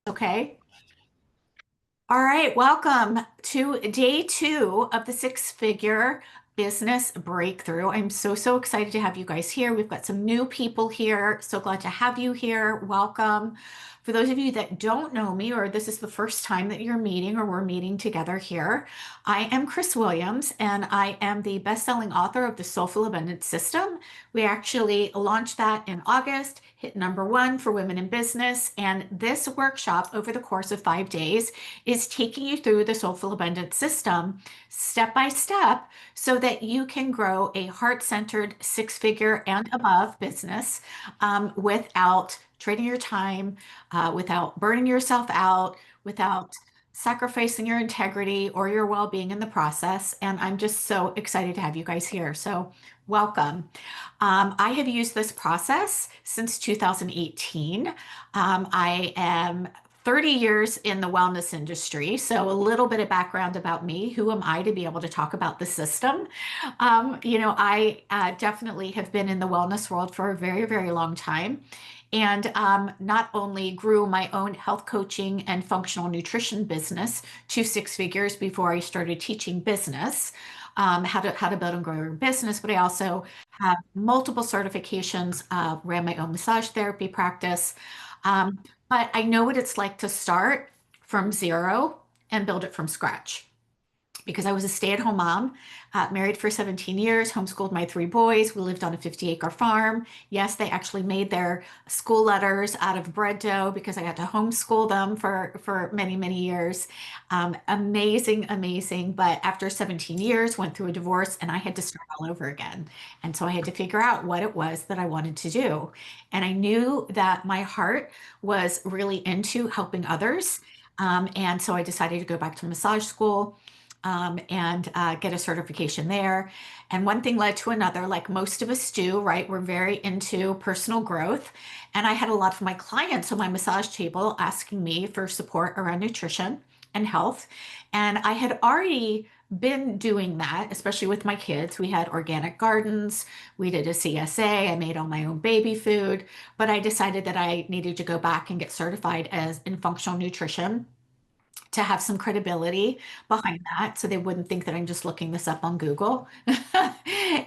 Okay. All right. Welcome to day two of the Six Figure Business Breakthrough. I'm so excited to have you guys here. We've got some new people here. So glad to have you here. Welcome. For those of you that don't know me, or this is the first time that you're meeting or we're meeting together here, I am Chris Williams, and I am the best-selling author of the Soulful Abundance System. We actually launched that in August, hit #1 for women in business. And this workshop over the course of 5 days is taking you through the Soulful Abundance System step by step so that you can grow a heart-centered six-figure and above business without trading your time, without burning yourself out, without sacrificing your integrity or your well-being in the process. And I'm just so excited to have you guys here. So welcome. I have used this process since 2018. I am 30 years in the wellness industry. So a little bit of background about me. Who am I to be able to talk about the system? I definitely have been in the wellness world for a very long time. And not only grew my own health coaching and functional nutrition business to six figures before I started teaching business, how to build and grow your business, but I also have multiple certifications, ran my own massage therapy practice. Um, but I know what it's like to start from zero and build it from scratch because I was a stay-at-home mom, married for 17 years, homeschooled my three boys. We lived on a 50-acre farm. Yes, they actually made their school letters out of bread dough because I got to homeschool them for many years. Amazing. But after 17 years, went through a divorce and I had to start all over again. And so I had to figure out what it was that I wanted to do. And I knew that my heart was really into helping others. And so I decided to go back to massage school and get a certification there. And one thing led to another, like most of us do, right? We're very into personal growth. And I had a lot of my clients on my massage table asking me for support around nutrition and health. And I had already been doing that, especially with my kids. We had organic gardens, we did a CSA, I made all my own baby food, but I decided that I needed to go back and get certified as in functional nutrition to have some credibility behind that so they wouldn't think that I'm just looking this up on Google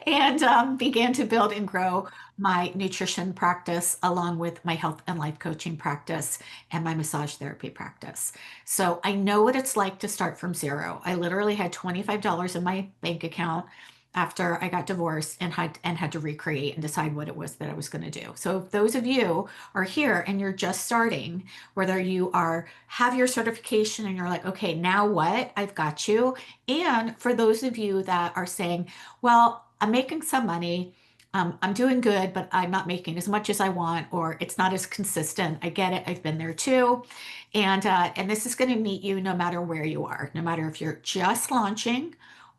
and began to build and grow my nutrition practice along with my health and life coaching practice and my massage therapy practice. So I know what it's like to start from zero. I literally had $25 in my bank account after I got divorced and had to recreate and decide what it was that I was going to do. So if those of you are here and you're just starting, whether you are have your certification and you're like, okay, now what? I've got you. And for those of you that are saying, well, I'm making some money, I'm doing good, but I'm not making as much as I want, or it's not as consistent. I get it. I've been there too. And this is going to meet you no matter where you are, no matter if you're just launching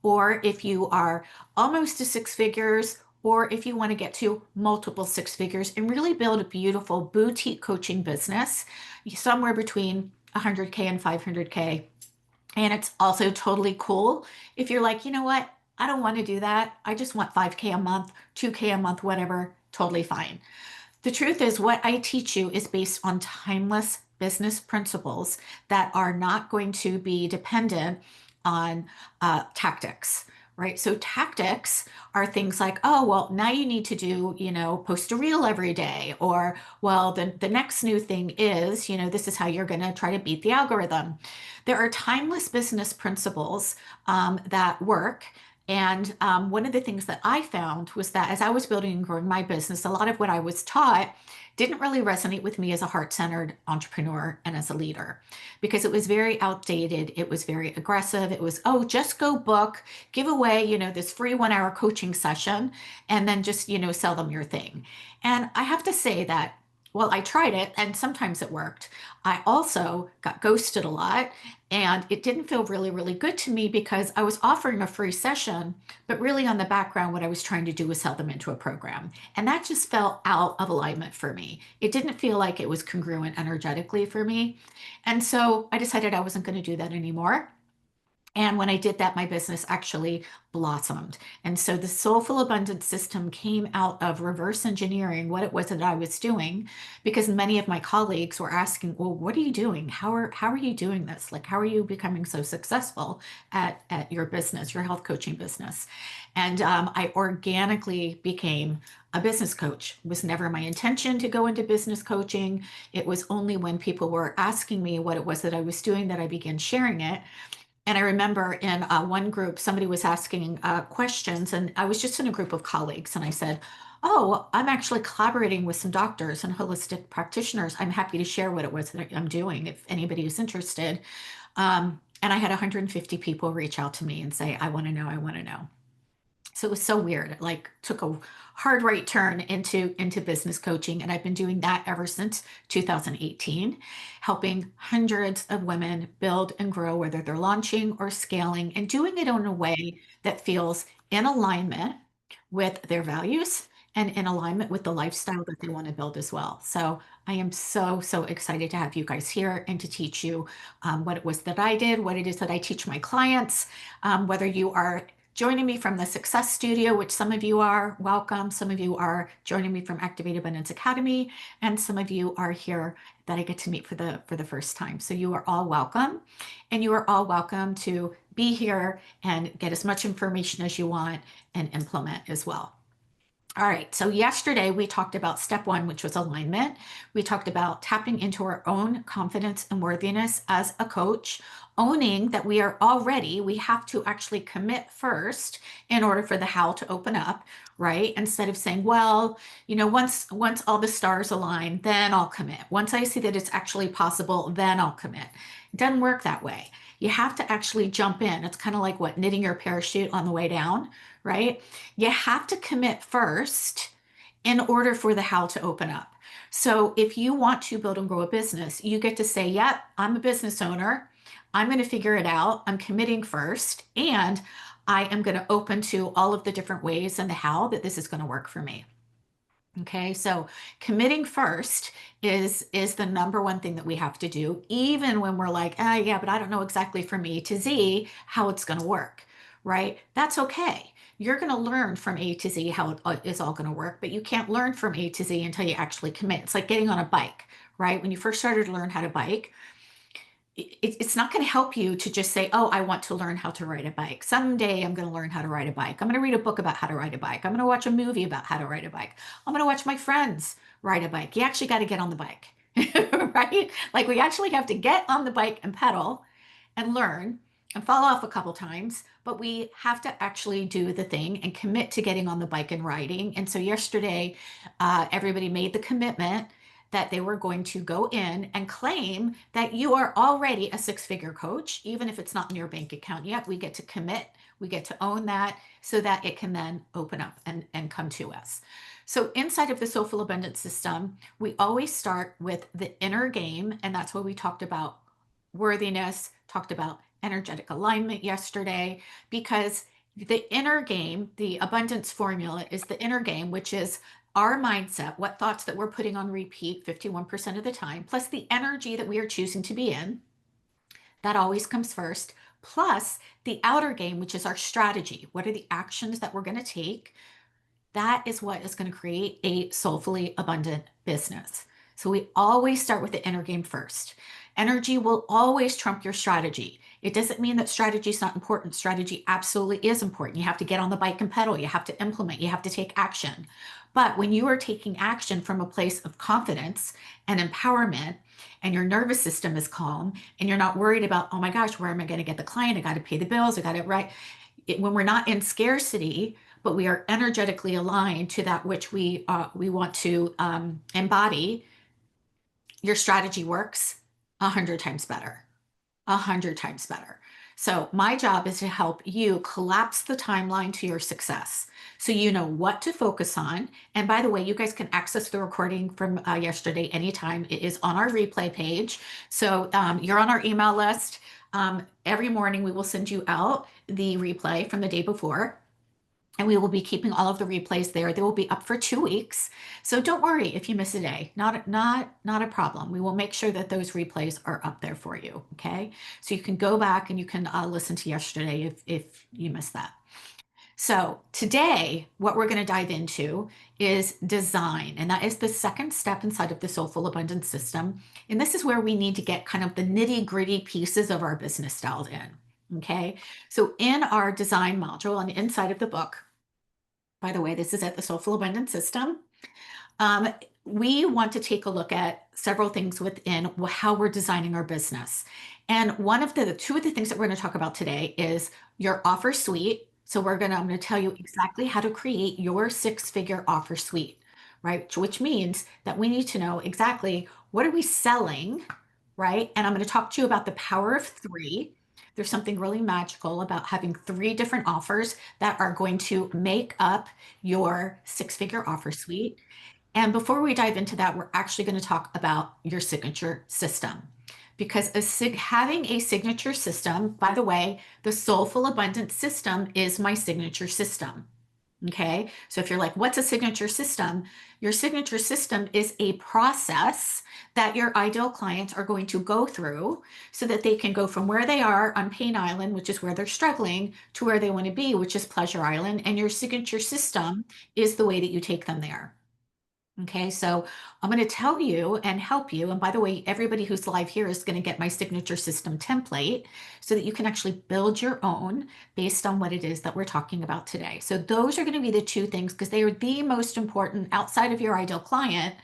or if you are almost to six figures, or if you want to get to multiple six figures and really build a beautiful boutique coaching business, somewhere between 100K and 500K. And it's also totally cool if you're like, you know what? I don't want to do that. I just want 5K a month, 2K a month, whatever. Totally fine. The truth is, what I teach you is based on timeless business principles that are not going to be dependent on tactics, right? So tactics are things like, oh, well, now you need to do, post a reel every day, or, well, the next new thing is, this is how you're going to try to beat the algorithm. There are timeless business principles that work. And one of the things that I found was that as I was building and growing my business, a lot of what I was taught didn't really resonate with me as a heart-centered entrepreneur and as a leader because it was very outdated. It was very aggressive. It was, oh, just go book, give away, this free 1 hour coaching session, and then just, sell them your thing. And I have to say that well, I tried it and sometimes it worked. I also got ghosted a lot and it didn't feel really good to me because I was offering a free session, but really on the background, what I was trying to do was sell them into a program. And that just fell out of alignment for me. It didn't feel like it was congruent energetically for me. And so I decided I wasn't going to do that anymore. And when I did that, my business actually blossomed. And so the Soulful Abundance system came out of reverse engineering what it was that I was doing, because many of my colleagues were asking, well, what are you doing? How are you doing this? Like, how are you becoming so successful at your business, your health coaching business? And I organically became a business coach. It was never my intention to go into business coaching. It was only when people were asking me what it was that I was doing that I began sharing it. And I remember in one group, somebody was asking questions, and I was just in a group of colleagues, and I said, "Oh, I'm actually collaborating with some doctors and holistic practitioners. I'm happy to share what it was that I'm doing if anybody is interested." And I had 150 people reach out to me and say, "I want to know, I want to know." So it was so weird. It like took a hard right turn into business coaching, and I've been doing that ever since 2018, helping hundreds of women build and grow, whether they're launching or scaling, and doing it in a way that feels in alignment with their values and in alignment with the lifestyle that they want to build as well. So I am so excited to have you guys here and to teach you what it was that I did, what it is that I teach my clients, whether you are joining me from the Success Studio, which some of you are, welcome. Some of you are joining me from Activate Abundance Academy, and some of you are here that I get to meet for the first time. So you are all welcome, and you are all welcome to be here and get as much information as you want and implement as well. All right, so yesterday we talked about step one, which was alignment. We talked about tapping into our own confidence and worthiness as a coach, owning that we are already, we have to actually commit first in order for the how to open up, right? Instead of saying, well, once all the stars align, then I'll commit. Once I see that it's actually possible, then I'll commit. It doesn't work that way. You have to actually jump in. It's kind of like what, knitting your parachute on the way down, right? You have to commit first in order for the how to open up. So if you want to build and grow a business, you get to say, yep, I'm a business owner. I'm going to figure it out. I'm committing first, and I am going to open to all of the different ways and the how that this is going to work for me. Okay, so committing first is the number one thing that we have to do, even when we're like, ah, yeah, but I don't know exactly from A to Z how it's going to work, right? That's okay. You're going to learn from A to Z how it is all going to work, but you can't learn from A to Z until you actually commit. It's like getting on a bike, right? When you first started to learn how to bike, it's not going to help you to just say, oh, I want to learn how to ride a bike. Someday I'm going to learn how to ride a bike. I'm going to read a book about how to ride a bike. I'm going to watch a movie about how to ride a bike. I'm going to watch my friends ride a bike. You actually got to get on the bike, right? Like we actually have to get on the bike and pedal and learn and fall off a couple times, but we have to actually do the thing and commit to getting on the bike and riding. And so yesterday, everybody made the commitment that they were going to go in and claim that you are already a six-figure coach, even if it's not in your bank account yet. We get to commit, we get to own that so that it can then open up and come to us. So inside of the Soulful Abundance system, we always start with the inner game, and that's what we talked about worthiness, talked about energetic alignment yesterday, because the inner game, the abundance formula, is the inner game, which is our mindset, what thoughts that we're putting on repeat 51% of the time, plus the energy that we are choosing to be in. That always comes first, plus the outer game, which is our strategy. What are the actions that we're going to take? That is what is going to create a soulfully abundant business. So we always start with the inner game first. Energy will always trump your strategy. It doesn't mean that strategy is not important. Strategy absolutely is important. You have to get on the bike and pedal. You have to implement. You have to take action. But when you are taking action from a place of confidence and empowerment, and your nervous system is calm, and you're not worried about, oh my gosh, where am I going to get the client? I got to pay the bills. I got it right. When we're not in scarcity, but we are energetically aligned to that which we want to embody, your strategy works 100 times better, 100 times better. So my job is to help you collapse the timeline to your success. So you know what to focus on. And by the way, you guys can access the recording from yesterday anytime. It is on our replay page. So you're on our email list. Every morning we will send you out the replay from the day before. and we will be keeping all of the replays there. They will be up for 2 weeks. So don't worry if you miss a day. Not a problem. We will make sure that those replays are up there for you. Okay. So you can go back and you can listen to yesterday if you missed that. So today, what we're going to dive into is design, and that is the second step inside of the Soulful Abundance System. And this is where we need to get kind of the nitty-gritty pieces of our business dialed in. Okay. So in our design module on the inside of the book, by the way, this is at the Soulful Abundance System. Um, we want to take a look at several things within how we're designing our business. And two of the things that we're going to talk about today is your offer suite. So I'm going to tell you exactly how to create your 6-figure offer suite, right? Which means that we need to know exactly what are we selling, right? And I'm going to talk to you about the power of 3. There's something really magical about having 3 different offers that are going to make up your 6-figure offer suite. And before we dive into that, we're actually going to talk about your signature system. Because having a signature system, by the way, the Soulful Abundance System is my signature system. Okay. So if you're like, what's a signature system? Your signature system is a process that your ideal clients are going to go through so that they can go from where they are on Pain Island, which is where they're struggling, to where they want to be, which is Pleasure Island. And your signature system is the way that you take them there. Okay, so I'm going to tell you and help you. And by the way, everybody who's live here is going to get my signature system template so that you can actually build your own based on what it is that we're talking about today. So those are going to be the 2 things because they are the most important outside of your ideal client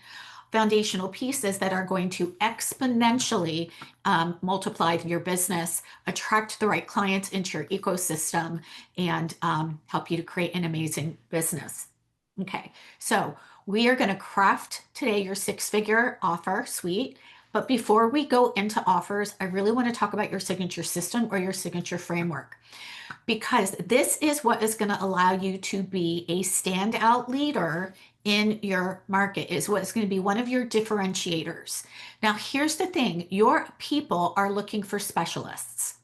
foundational pieces that are going to exponentially multiply your business, attract the right clients into your ecosystem, and help you to create an amazing business. Okay, so we are going to craft today your 6-figure offer suite. But before we go into offers, I really want to talk about your signature system or your signature framework, because this is what is going to allow you to be a standout leader in your market, is what's going to be one of your differentiators. Now, here's the thing, your people are looking for specialists.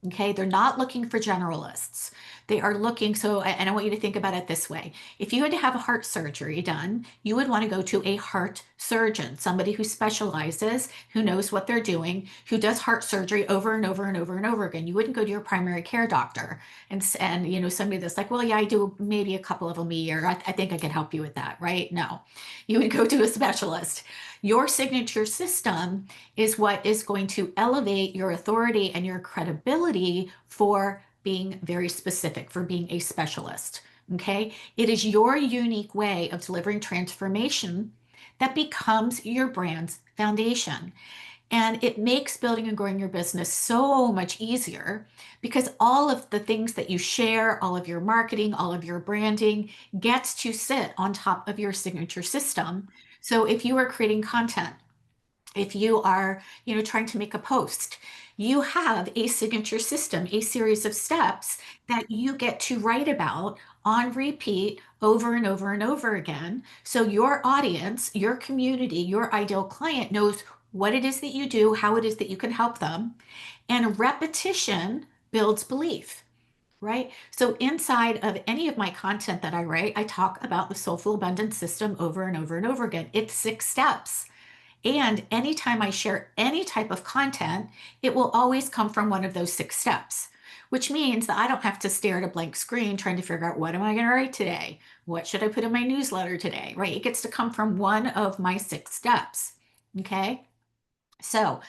Okay, they're not looking for generalists. They are looking, and I want you to think about it this way. If you had to have a heart surgery done, you would want to go to a heart surgeon, somebody who specializes, who knows what they're doing, who does heart surgery over and over and over and over again. You wouldn't go to your primary care doctor and somebody that's like, well, yeah, I do maybe a couple of them a year. I think I can help you with that, right? No, you would go to a specialist. Your signature system is what is going to elevate your authority and your credibility for being very specific, for being a specialist. Okay. It is your unique way of delivering transformation that becomes your brand's foundation. And it makes building and growing your business so much easier because all of the things that you share, all of your marketing, all of your branding gets to sit on top of your signature system. So if you are creating content, if you are, trying to make a post, you have a signature system, a series of steps that you get to write about on repeat over and over and over again. So your audience, your community, your ideal client knows what it is that you do, how it is that you can help them. And repetition builds belief, right? So inside of any of my content that I write, I talk about the Soulful Abundance System over and over and over again. It's 6 steps. And anytime I share any type of content, it will always come from one of those 6 steps, which means that I don't have to stare at a blank screen trying to figure out what am I going to write today? What should I put in my newsletter today, right? It gets to come from one of my 6 steps. Okay. So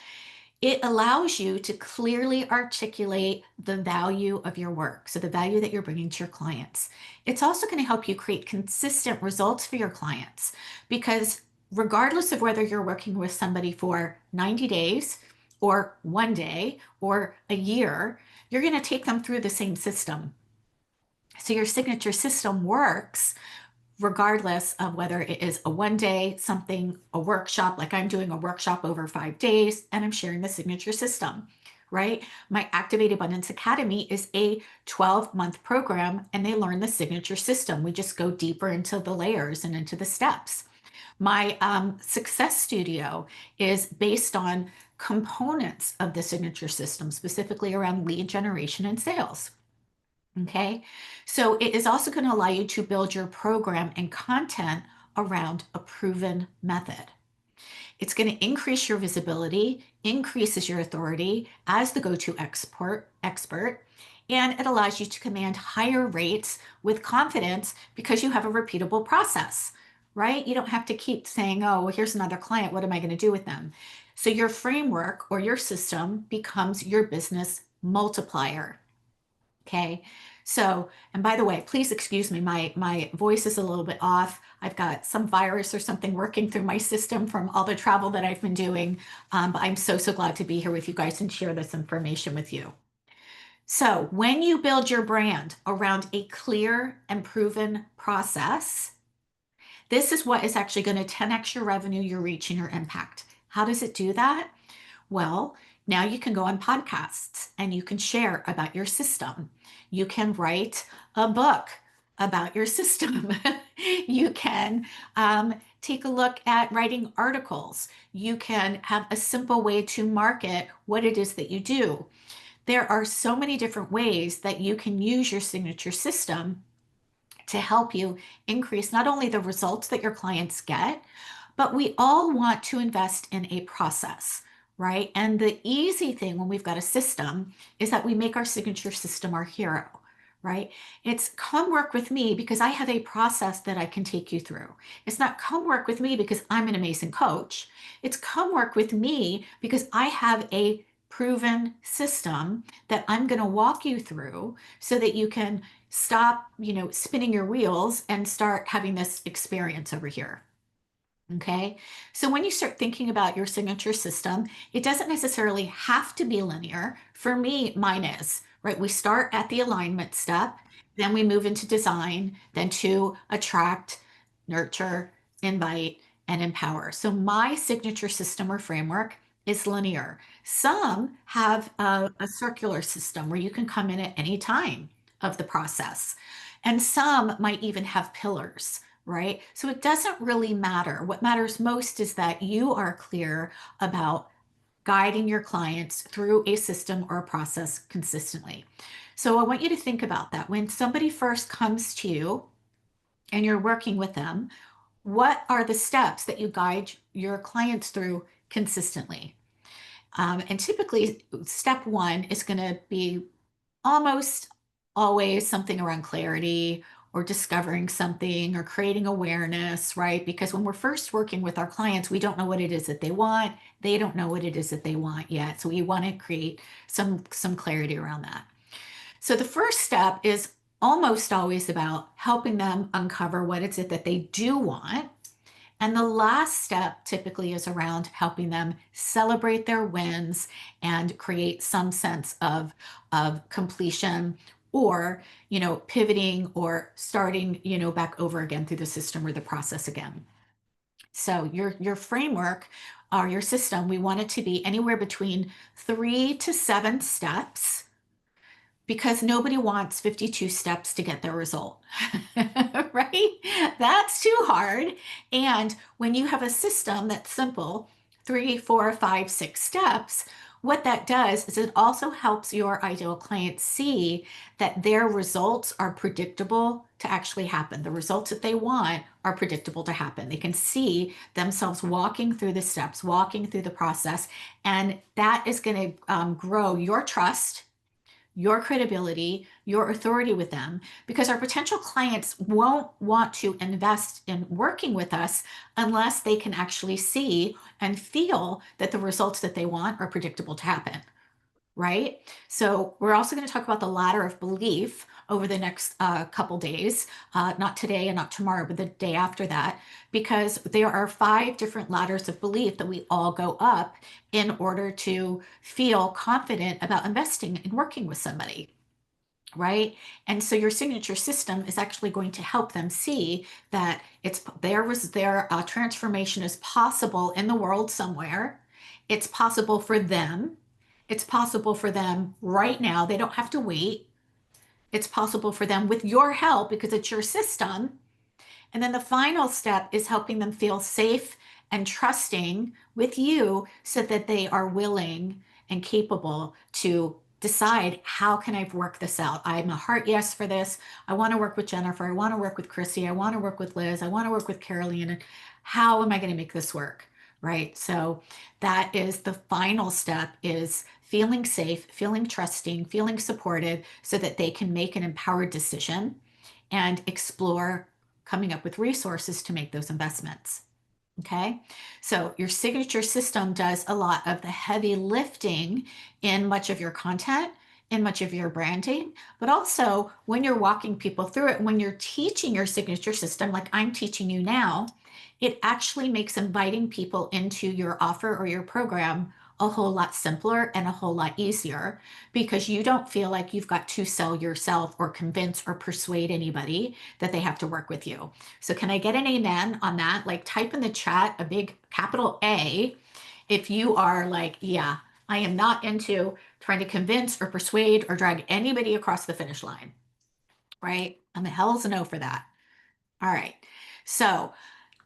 it allows you to clearly articulate the value of your work. So the value that you're bringing to your clients. It's also going to help you create consistent results for your clients because regardless of whether you're working with somebody for 90 days or 1 day or a year, you're going to take them through the same system. So your signature system works regardless of whether it is a 1 day something, a workshop, like I'm doing a workshop over 5 days and I'm sharing the signature system, right? My Activate Abundance Academy is a 12-month program and they learn the signature system. We just go deeper into the layers and into the steps. My Success Studio is based on components of the signature system, specifically around lead generation and sales. Okay. So it is also going to allow you to build your program and content around a proven method. It's going to increase your visibility, increases your authority as the go-to expert, and it allows you to command higher rates with confidence because you have a repeatable process, right? You don't have to keep saying, oh, well, here's another client. What am I going to do with them? So your framework or your system becomes your business multiplier. Okay. So, and by the way, please excuse me, my voice is a little bit off. I've got some virus or something working through my system from all the travel that I've been doing. But I'm so, so glad to be here with you guys and share this information with you. So when you build your brand around a clear and proven process, this is what is actually going to 10x your revenue, your reach, and your impact. How does it do that? Well, now you can go on podcasts and you can share about your system. You can write a book about your system. You can take a look at writing articles. You can have a simple way to market what it is that you do. There are so many different ways that you can use your signature system to help you increase not only the results that your clients get, but we all want to invest in a process, right? And the easy thing when we've got a system is that we make our signature system our hero, right? It's come work with me because I have a process that I can take you through. It's not come work with me because I'm an amazing coach. It's come work with me because I have a proven system that I'm going to walk you through so that you can stop, spinning your wheels and start having this experience over here. Okay. So when you start thinking about your signature system, it doesn't necessarily have to be linear. For me, mine is, right? We start at the alignment step, then we move into design, then to attract, nurture, invite, and empower. So my signature system or framework is linear. Some have a circular system where you can come in at any time of the process. And some might even have pillars, right? So it doesn't really matter. What matters most is that you are clear about guiding your clients through a system or a process consistently. So I want you to think about that. When somebody first comes to you and you're working with them, what are the steps that you guide your clients through consistently? And typically, step one is going to be almost always something around clarity or discovering something or creating awareness, right? Because when we're first working with our clients, we don't know what it is that they want. They don't know what it is that they want yet. So we want to create some clarity around that. So the first step is almost always about helping them uncover what is it that they do want. And the last step typically is around helping them celebrate their wins and create some sense of completion or, pivoting or starting, back over again through the system or the process again. So your framework or your system, we want it to be anywhere between 3 to 7 steps because nobody wants 52 steps to get their result, right? That's too hard. And when you have a system that's simple, 3, 4, 5, 6 steps, what that does is it also helps your ideal client see that their results are predictable to actually happen. The results that they want are predictable to happen. They can see themselves walking through the steps, walking through the process, and that is going to grow your trust, your credibility, your authority with them, because our potential clients won't want to invest in working with us unless they can actually see and feel that the results that they want are predictable to happen, right? So we're also going to talk about the ladder of belief over the next couple days, not today and not tomorrow, but the day after that, because there are 5 different ladders of belief that we all go up in order to feel confident about investing and working with somebody. Right. And so your signature system is actually going to help them see that their transformation is possible in the world somewhere. It's possible for them. It's possible for them right now. They don't have to wait. It's possible for them with your help because it's your system. And then the final step is helping them feel safe and trusting with you so that they are willing and capable to decide, how can I work this out? I'm a heart yes for this. I want to work with Jennifer. I want to work with Chrissy. I want to work with Liz. I want to work with Caroline. And how am I going to make this work? Right. So that is the final step, is feeling safe, feeling trusting, feeling supported so that they can make an empowered decision and explore coming up with resources to make those investments. Okay, so your signature system does a lot of the heavy lifting in much of your content, in much of your branding, but also when you're walking people through it, when you're teaching your signature system, like I'm teaching you now, it actually makes inviting people into your offer or your program a whole lot simpler and a whole lot easier, because you don't feel like you've got to sell yourself or convince or persuade anybody that they have to work with you. So can I get an amen on that? Like, type in the chat a big capital A if you are like, yeah, I am not into trying to convince or persuade or drag anybody across the finish line, right? I'm a hell's a no for that. All right. So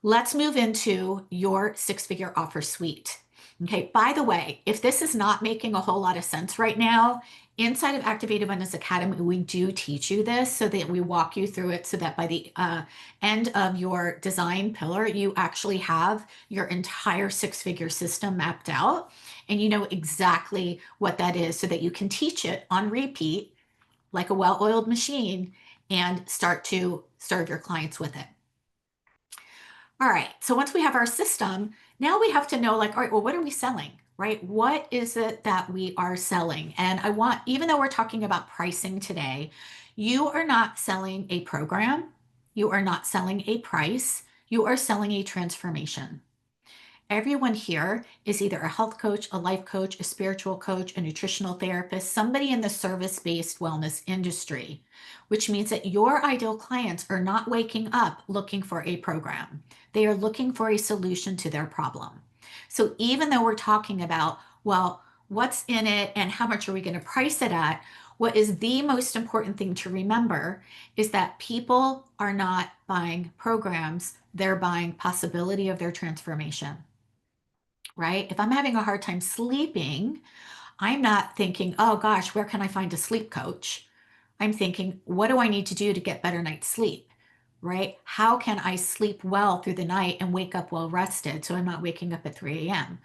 let's move into your six-figure offer suite. Okay, by the way, if this is not making a whole lot of sense right now, inside of Activate Abundance Academy, we do teach you this so that we walk you through it so that by the end of your design pillar, you actually have your entire six-figure system mapped out and you know exactly what that is so that you can teach it on repeat like a well-oiled machine and start to serve your clients with it. All right, so once we have our system, now we have to know, like, all right, well, what are we selling, right? What is it that we are selling? And I want, even though we're talking about pricing today, you are not selling a program, you are not selling a price, you are selling a transformation. Everyone here is either a health coach, a life coach, a spiritual coach, a nutritional therapist, somebody in the service-based wellness industry, which means that your ideal clients are not waking up looking for a program. They are looking for a solution to their problem. So even though we're talking about, well, what's in it and how much are we going to price it at, what is the most important thing to remember is that people are not buying programs, they're buying possibility of their transformation. Right? If I'm having a hard time sleeping, I'm not thinking, oh gosh, where can I find a sleep coach? I'm thinking, what do I need to do to get better night's sleep? Right? How can I sleep well through the night and wake up well rested so I'm not waking up at 3 a.m.?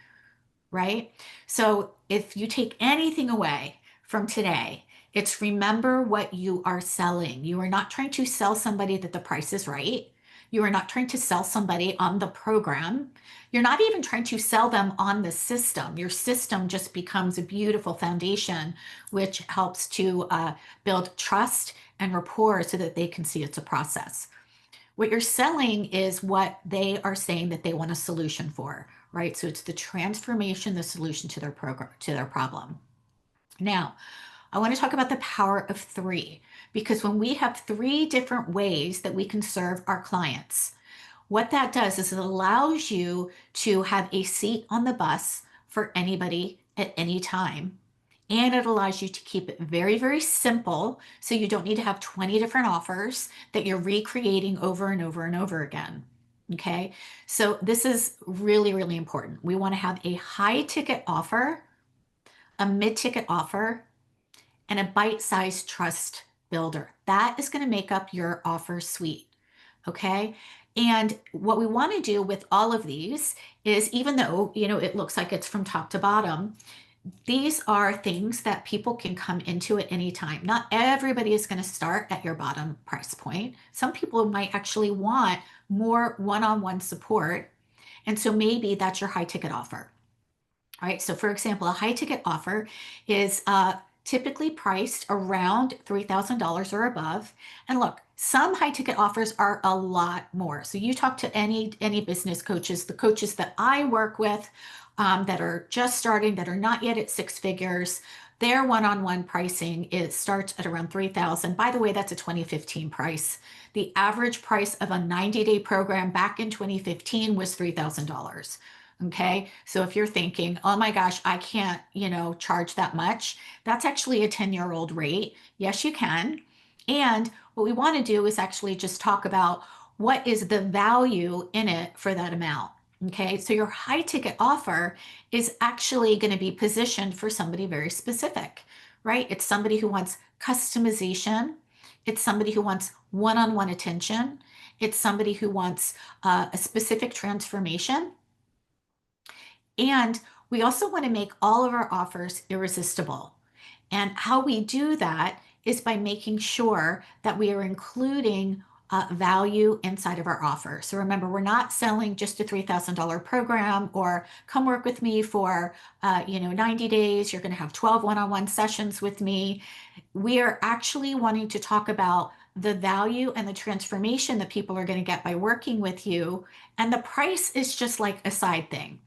Right? So if you take anything away from today, it's remember what you are selling. You are not trying to sell somebody that the price is right. You are not trying to sell somebody on the program. You're not even trying to sell them on the system. Your system just becomes a beautiful foundation, which helps to build trust and rapport so that they can see it's a process. What you're selling is what they are saying that they want a solution for, right? So it's the transformation, the solution to their program, to their problem. Now, I want to talk about the power of three, because when we have three different ways that we can serve our clients, what that does is it allows you to have a seat on the bus for anybody at any time. And it allows you to keep it very, very simple. So you don't need to have 20 different offers that you're recreating over and over and over again. Okay. So this is really, really important. We want to have a high ticket offer, a mid ticket offer, and a bite-sized trust builder. That is going to make up your offer suite. Okay. And what we want to do with all of these is, even though, you know, it looks like it's from top to bottom, these are things that people can come into at any time. Not everybody is going to start at your bottom price point. Some people might actually want more one-on-one support. And so maybe that's your high ticket offer. All right. So for example, a high ticket offer is typically priced around $3,000 or above. And look, some high ticket offers are a lot more. So you talk to any business coaches, the coaches that I work with that are just starting, that are not yet at six figures, their one-on-one pricing starts at around 3,000. By the way, that's a 2015 price. The average price of a 90-day program back in 2015 was $3,000. Okay. So if you're thinking, oh my gosh, I can't, you know, charge that much, that's actually a 10-year-old rate. Yes, you can. And what we want to do is actually just talk about what is the value in it for that amount. Okay. So your high ticket offer is actually going to be positioned for somebody very specific, right? It's somebody who wants customization. It's somebody who wants one-on-one attention. It's somebody who wants a specific transformation. And we also want to make all of our offers irresistible. And how we do that is by making sure that we are including value inside of our offer. So remember, we're not selling just a $3,000 program or come work with me for 90 days. You're going to have 12 one-on-one sessions with me. We are actually wanting to talk about the value and the transformation that people are going to get by working with you. And the price is just like a side thing,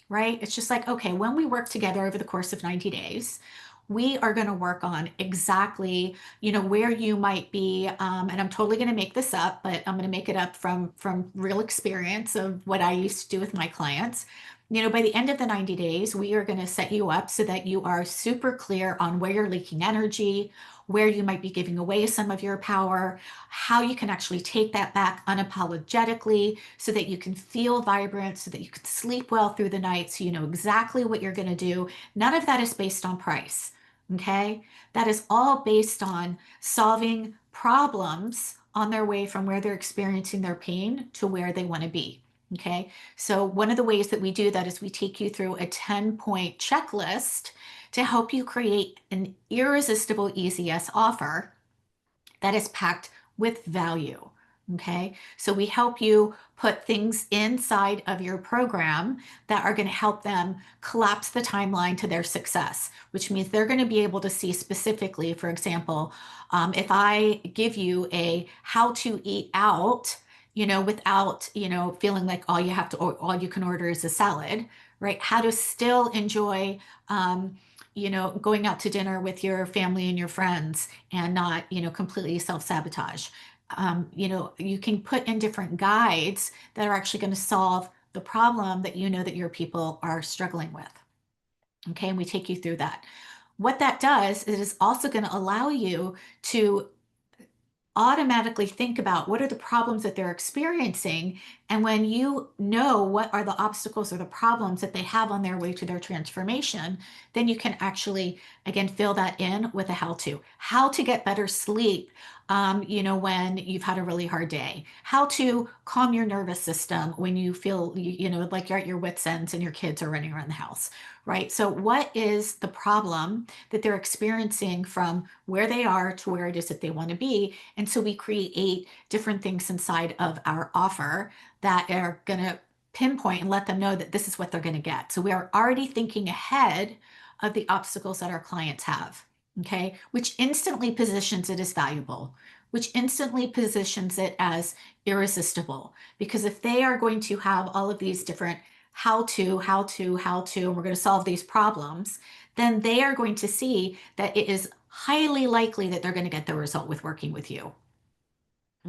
right? It's just like, okay, when we work together over the course of 90 days, we are going to work on exactly, where you might be. And I'm totally going to make this up, but I'm going to make it up from real experience of what I used to do with my clients. By the end of the 90 days, we are going to set you up so that you are super clear on where you're leaking energy, where you might be giving away some of your power, how you can actually take that back unapologetically so that you can feel vibrant, so that you can sleep well through the night, so you know exactly what you're going to do. None of that is based on price. Okay, that is all based on solving problems on their way from where they're experiencing their pain to where they want to be. Okay, so one of the ways that we do that is we take you through a 10-point checklist to help you create an irresistible EZS offer that is packed with value. Okay, so we help you put things inside of your program that are going to help them collapse the timeline to their success, which means they're going to be able to see specifically, for example, if I give you a how to eat out, without, feeling like all you have to, or all you can order is a salad, right? How to still enjoy, going out to dinner with your family and your friends and not, completely self-sabotage. You can put in different guides that are actually going to solve the problem that that your people are struggling with. Okay, and we take you through that. What that does is it is also going to allow you to automatically think about what are the problems that they're experiencing. And when you know what are the obstacles or the problems that they have on their way to their transformation, then you can actually, again, fill that in with a how to get better sleep, when you've had a really hard day, how to calm your nervous system when you feel, like you're at your wits' ends and your kids are running around the house, right? So what is the problem that they're experiencing from where they are to where it is that they want to be? And so we create different things inside of our offer that are going to pinpoint and let them know that this is what they're going to get. So we are already thinking ahead of the obstacles that our clients have, okay? Which instantly positions it as valuable, which instantly positions it as irresistible. Because if they are going to have all of these different how to, and we're going to solve these problems, then they are going to see that it is highly likely that they're going to get the result with working with you.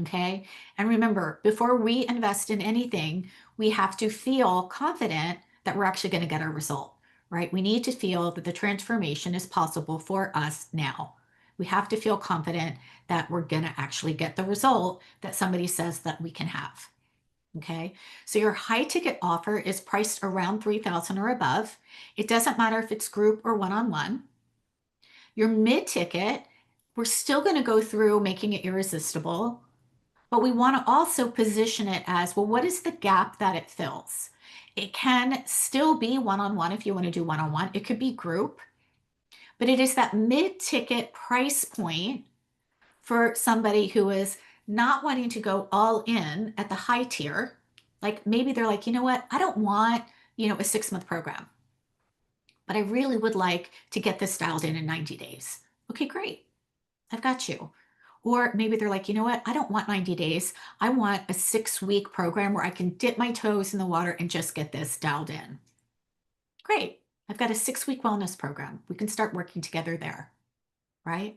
Okay. And remember, before we invest in anything, we have to feel confident that we're actually going to get our result, right? We need to feel that the transformation is possible for us now. We have to feel confident that we're going to actually get the result that somebody says that we can have. Okay, so your high ticket offer is priced around 3,000 or above. It doesn't matter if it's group or one-on-one. Your mid ticket, we're still going to go through making it irresistible, but we want to also position it as, well, what is the gap that it fills? It can still be one-on-one if you want to do one-on-one. It could be group, but it is that mid ticket price point for somebody who is not wanting to go all in at the high tier. Like maybe they're like, you know what, I don't want, a 6-month program, but I really would like to get this dialed in 90 days. Okay, great. I've got you. Or maybe they're like, you know what, I don't want 90 days. I want a 6-week program where I can dip my toes in the water and just get this dialed in. Great. I've got a 6-week wellness program. We can start working together there, right?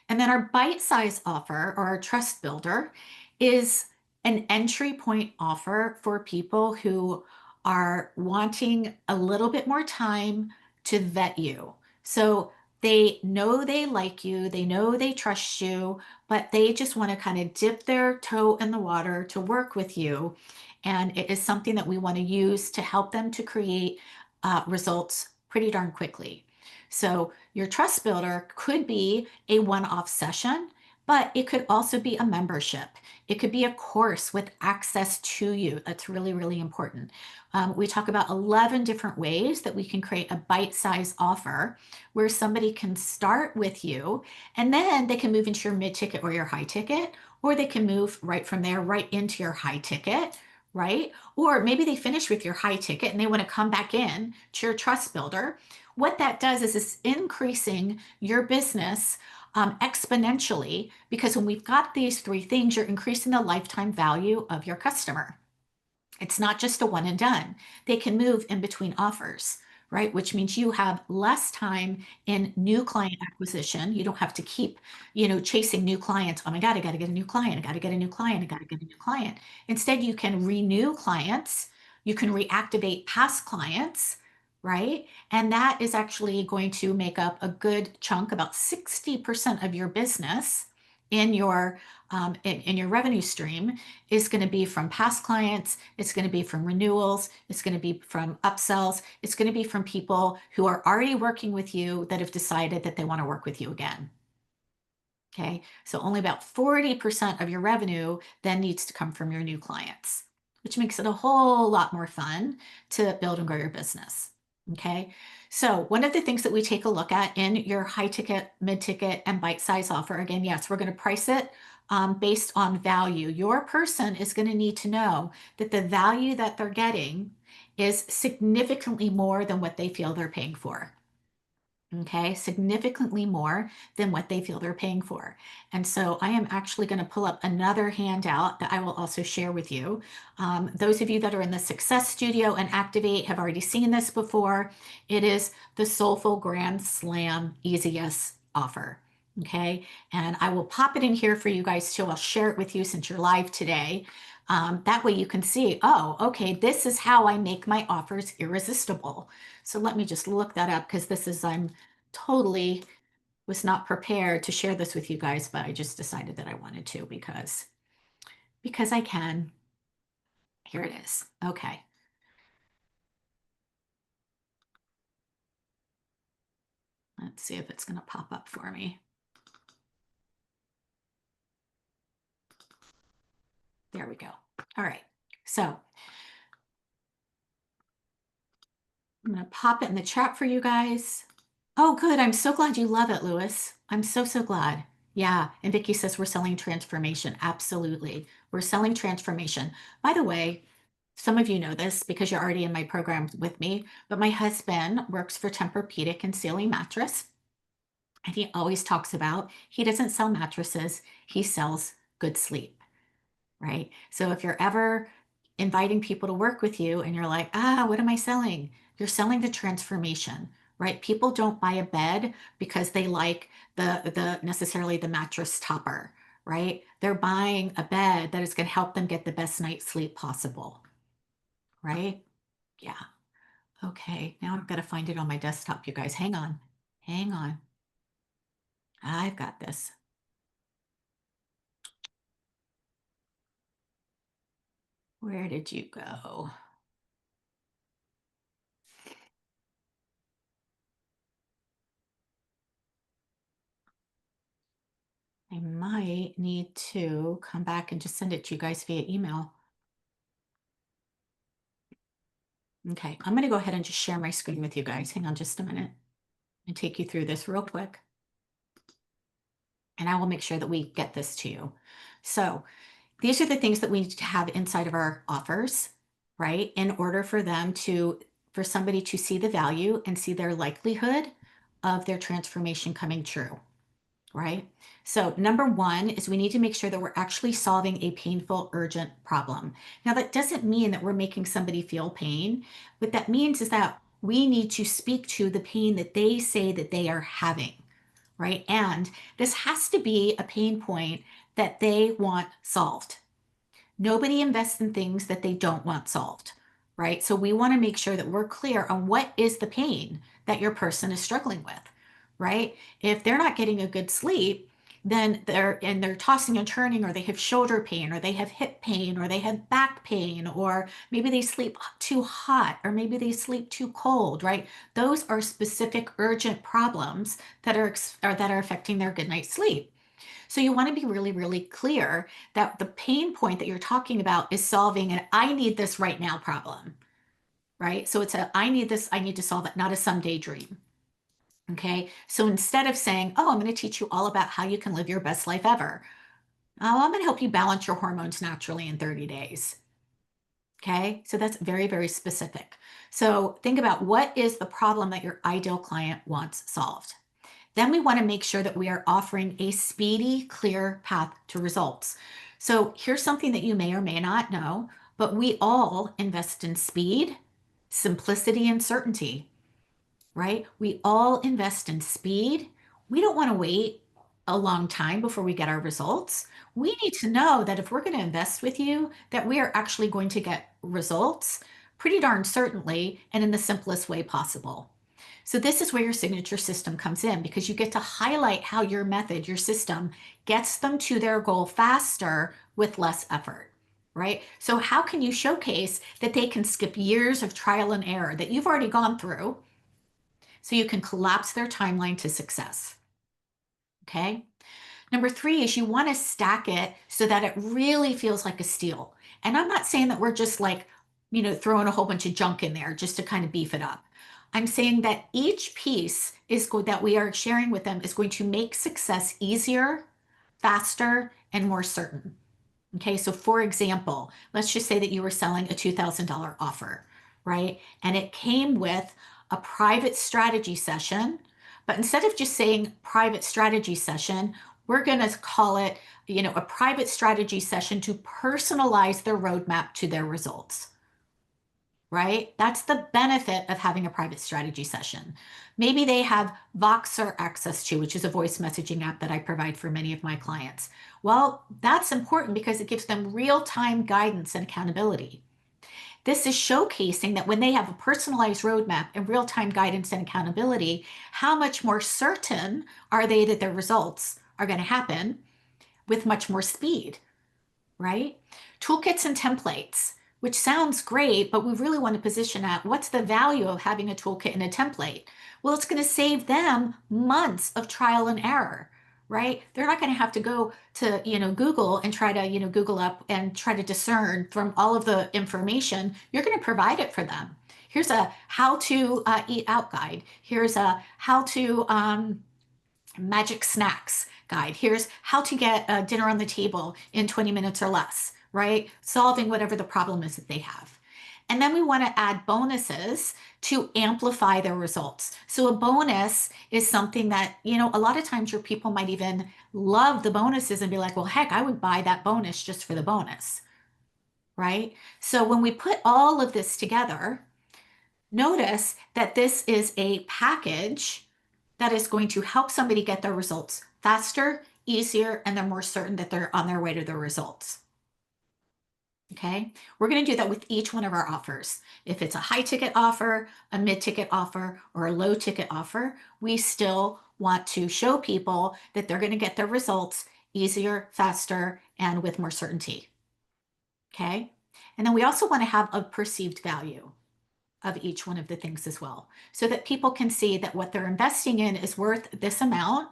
And then our bite size offer or our trust builder is an entry point offer for people who are wanting a little bit more time to vet you. So they know they like you, they know they trust you, but they just want to kind of dip their toe in the water to work with you. And it is something that we want to use to help them to create results pretty darn quickly. So your trust builder could be a one-off session, but it could also be a membership. It could be a course with access to you. That's really, really important. We talk about 11 different ways that we can create a bite-sized offer where somebody can start with you and then they can move into your mid-ticket or your high ticket, or they can move right from there right into your high ticket, right? Or maybe they finish with your high ticket and they want to come back in to your trust builder. What that does is it's increasing your business exponentially, because when we've got these three things, you're increasing the lifetime value of your customer. It's not just a one and done. They can move in between offers, right? Which means you have less time in new client acquisition. You don't have to keep, chasing new clients. Oh my God, I got to get a new client. I got to get a new client. I got to get a new client. Instead, you can renew clients. You can reactivate past clients, right? And that is actually going to make up a good chunk, about 60% of your business in your in your revenue stream is going to be from past clients. It's going to be from renewals. It's going to be from upsells. It's going to be from people who are already working with you that have decided that they want to work with you again. Okay. So only about 40% of your revenue then needs to come from your new clients, which makes it a whole lot more fun to build and grow your business. Okay. So one of the things that we take a look at in your high ticket, mid ticket, and bite size offer, again, yes, we're going to price it based on value. Your person is going to need to know that the value that they're getting is significantly more than what they feel they're paying for. Okay, significantly more than what they feel they're paying for. And so I am actually going to pull up another handout that I will also share with you. Those of you that are in the Success Studio and Activate have already seen this before. It is the Soulful Grand Slam Easy Yes offer. Okay, and I will pop it in here for you guys too. I'll share it with you since you're live today. That way you can see, oh, okay, this is how I make my offers irresistible. So let me just look that up, because I'm totally was not prepared to share this with you guys, but I just decided that I wanted to because I can. Here it is. Okay. Let's see if it's going to pop up for me. There we go. All right. So I'm going to pop it in the chat for you guys. Oh, good. I'm so glad you love it, Lewis. I'm so, so glad. Yeah. And Vicky says we're selling transformation. Absolutely. We're selling transformation. By the way, some of you know this because you're already in my program with me, but my husband works for Tempur-Pedic and Sealy Mattress. And he always talks about he doesn't sell mattresses, he sells good sleep, right? So if you're ever inviting people to work with you and you're like, what am I selling? You're selling the transformation, right? People don't buy a bed because they like the necessarily the mattress topper, right? They're buying a bed that is going to help them get the best night's sleep possible, right? Yeah. Okay. Now I've got to find it on my desktop, you guys. Hang on. Hang on. I've got this. Where did you go? I might need to come back and just send it to you guys via email. Okay, I'm going to go ahead and just share my screen with you guys. Hang on just a minute and take you through this real quick. And I will make sure that we get this to you. So these are the things that we need to have inside of our offers, right? In order for for somebody to see the value and see their likelihood of their transformation coming true, right? So number one is we need to make sure that we're actually solving a painful, urgent problem. Now, that doesn't mean that we're making somebody feel pain. What that means is that we need to speak to the pain that they say that they are having, right? And this has to be a pain point that they want solved. Nobody invests in things that they don't want solved, right? So we want to make sure that we're clear on what is the pain that your person is struggling with, right? If they're not getting a good sleep, then they're tossing and turning, or they have shoulder pain, or they have hip pain, or they have back pain, or maybe they sleep too hot, or maybe they sleep too cold, right? Those are specific urgent problems that are affecting their good night's sleep. So you want to be really, really clear that the pain point that you're talking about is solving an I need this right now problem, right? So it's a I need this, I need to solve it, not a someday dream. Okay. So instead of saying, oh, I'm going to teach you all about how you can live your best life ever. Oh, I'm going to help you balance your hormones naturally in 30 days. Okay. So that's very, very specific. So think about what is the problem that your ideal client wants solved. Then we want to make sure that we are offering a speedy, clear path to results. So here's something that you may or may not know, but we all invest in speed, simplicity, and certainty, right? We all invest in speed. We don't want to wait a long time before we get our results. We need to know that if we're going to invest with you, that we are actually going to get results pretty darn certainly and in the simplest way possible. So this is where your signature system comes in, because you get to highlight how your method, your system, gets them to their goal faster with less effort, right? So how can you showcase that they can skip years of trial and error that you've already gone through so you can collapse their timeline to success? Okay. Number three is you want to stack it so that it really feels like a steal. And I'm not saying that we're just like, throwing a whole bunch of junk in there just to kind of beef it up. I'm saying that each piece that we are sharing with them is going to make success easier, faster, and more certain. Okay, so for example, let's just say that you were selling a $2,000 offer, right? And it came with a private strategy session, but instead of just saying private strategy session, we're going to call it, a private strategy session to personalize their roadmap to their results, right? That's the benefit of having a private strategy session. Maybe they have Voxer access to, which is a voice messaging app that I provide for many of my clients. Well, that's important because it gives them real-time guidance and accountability. This is showcasing that when they have a personalized roadmap and real-time guidance and accountability, how much more certain are they that their results are going to happen with much more speed, right? Toolkits and templates, which sounds great, but we really want to position at what's the value of having a toolkit and a template? Well, it's going to save them months of trial and error, right? They're not going to have to go to, Google and try to, Google up and try to discern from all of the information. You're going to provide it for them. Here's a how to eat out guide. Here's a how to magic snacks guide. Here's how to get dinner on the table in 20 minutes or less, right? Solving whatever the problem is that they have. And then we want to add bonuses to amplify their results. So a bonus is something that, a lot of times your people might even love the bonuses and be like, well, heck, I would buy that bonus just for the bonus, right? So when we put all of this together, notice that this is a package that is going to help somebody get their results faster, easier, and they're more certain that they're on their way to their results. Okay, we're going to do that with each one of our offers. If it's a high ticket offer, a mid ticket offer, or a low ticket offer, we still want to show people that they're going to get their results easier, faster, and with more certainty. Okay, and then we also want to have a perceived value of each one of the things as well, so that people can see that what they're investing in is worth this amount,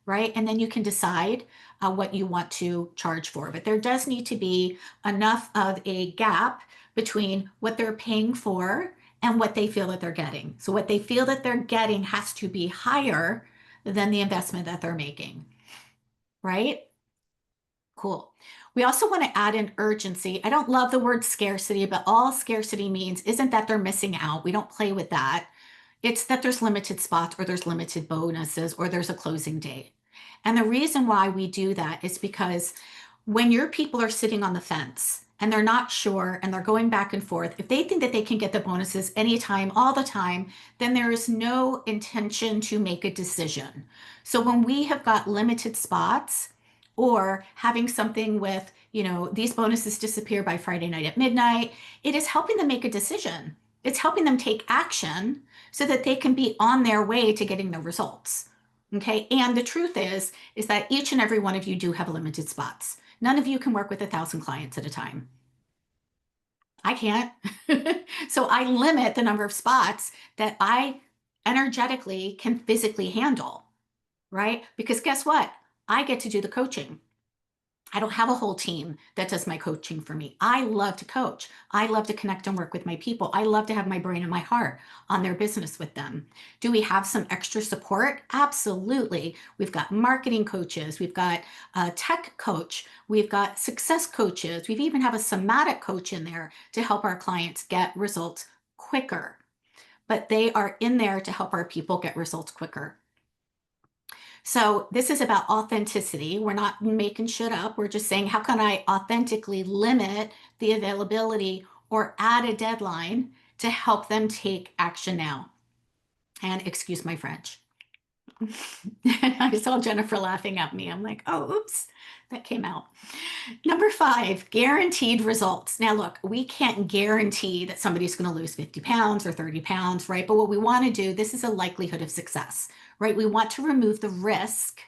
right? And then you can decide what you want to charge for. But there does need to be enough of a gap between what they're paying for and what they feel that they're getting. So what they feel that they're getting has to be higher than the investment that they're making, right? Cool. We also want to add an urgency. I don't love the word scarcity, but all scarcity means isn't that they're missing out. We don't play with that. It's that there's limited spots or there's limited bonuses or there's a closing date. And the reason why we do that is because when your people are sitting on the fence and they're not sure and they're going back and forth, if they think that they can get the bonuses anytime, all the time, then there is no intention to make a decision. So when we have got limited spots, or having something with, these bonuses disappear by Friday night at midnight, it is helping them make a decision. It's helping them take action so that they can be on their way to getting the results, Okay. And the truth is that each and every one of you do have limited spots. None of you can work with 1,000 clients at a time. I can't. So I limit the number of spots that I energetically can physically handle, right? Because guess what? I get to do the coaching. I don't have a whole team that does my coaching for me. I love to coach. I love to connect and work with my people. I love to have my brain and my heart on their business with them. Do we have some extra support? Absolutely. We've got marketing coaches. We've got a tech coach. We've got success coaches. We've even have a somatic coach in there to help our clients get results quicker. But they are in there to help our people get results quicker. So this is about authenticity. We're not making shit up. We're just saying, how can I authentically limit the availability or add a deadline to help them take action now? And excuse my French. I saw Jennifer laughing at me. I'm like, oh, oops, that came out. Number 5, guaranteed results. Now, look, we can't guarantee that somebody's going to lose 50 pounds or 30 pounds, right? But what we want to do, this is a likelihood of success, right? We want to remove the risk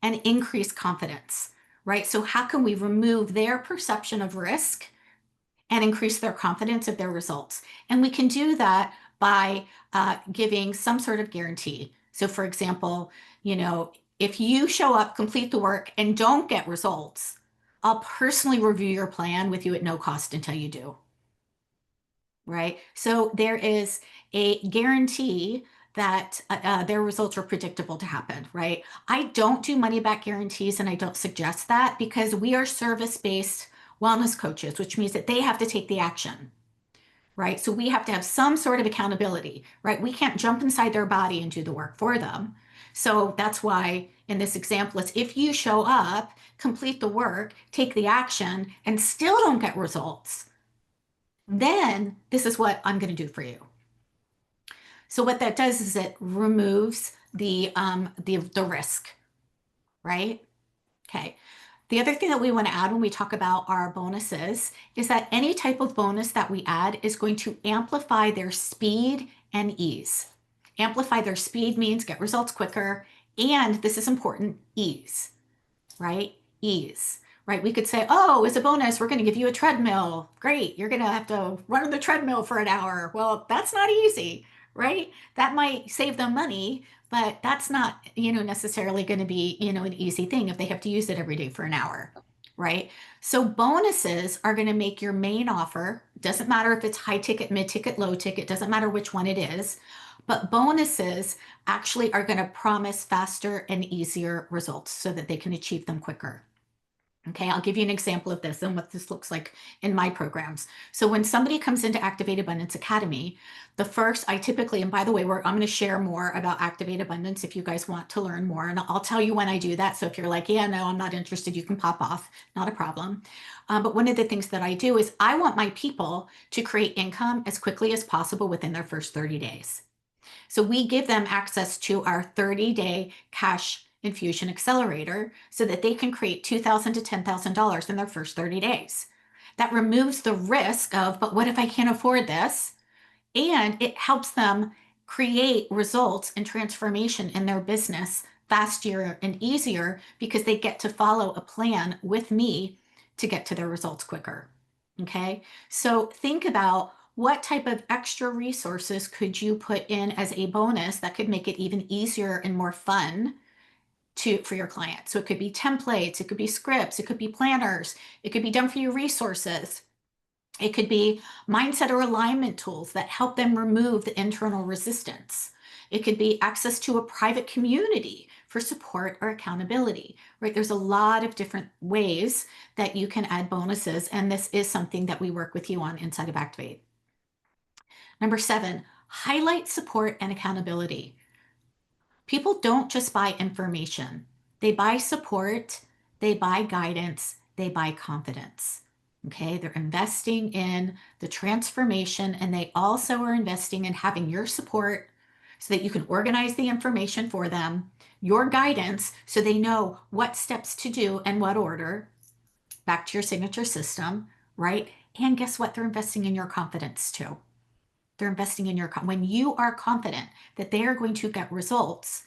and increase confidence, right? So how can we remove their perception of risk and increase their confidence of their results? And we can do that by giving some sort of guarantee. So for example, if you show up, complete the work, and don't get results, I'll personally review your plan with you at no cost until you do. Right? So there is a guarantee that their results are predictable to happen, right? I don't do money back guarantees and I don't suggest that because we are service-based wellness coaches, which means that they have to take the action, right? So we have to have some sort of accountability, right? We can't jump inside their body and do the work for them. So that's why in this example, it's if you show up, complete the work, take the action, and still don't get results, then this is what I'm going to do for you. So what that does is it removes the risk, right? Okay. The other thing that we want to add when we talk about our bonuses is that any type of bonus that we add is going to amplify their speed and ease. Amplify their speed means get results quicker, and this is important, ease, right? Ease, right? We could say, oh, as a bonus, we're going to give you a treadmill. Great. You're going to have to run on the treadmill for an hour. Well, that's not easy, right? That might save them money, but that's not, necessarily going to be, an easy thing if they have to use it every day for an hour, right? So bonuses are going to make your main offer, doesn't matter if it's high ticket, mid ticket, low ticket, doesn't matter which one it is, but bonuses actually are going to promise faster and easier results so that they can achieve them quicker. Okay, I'll give you an example of this and what this looks like in my programs. So when somebody comes into Activate Abundance Academy, I typically, and by the way, I'm going to share more about Activate Abundance if you guys want to learn more. And I'll tell you when I do that. So if you're like, yeah, no, I'm not interested, you can pop off, not a problem. But one of the things that I do is I want my people to create income as quickly as possible within their first 30 days. So we give them access to our 30-day cash infusion accelerator so that they can create $2,000 to $10,000 in their first 30 days. That removes the risk of, but what if I can't afford this? And it helps them create results and transformation in their business faster and easier because they get to follow a plan with me to get to their results quicker. Okay, so think about what type of extra resources could you put in as a bonus that could make it even easier and more fun for your client. So it could be templates, it could be scripts, it could be planners, it could be done for you resources. It could be mindset or alignment tools that help them remove the internal resistance. It could be access to a private community for support or accountability, right? There's a lot of different ways that you can add bonuses, and this is something that we work with you on inside of Activate. Number 7, highlight support and accountability. People don't just buy information. They buy support, they buy guidance, they buy confidence. Okay, they're investing in the transformation and they also are investing in having your support so that you can organize the information for them, your guidance so they know what steps to do and what order, back to your signature system, right? And guess what? They're investing in your confidence too. They're investing in when you are confident that they are going to get results,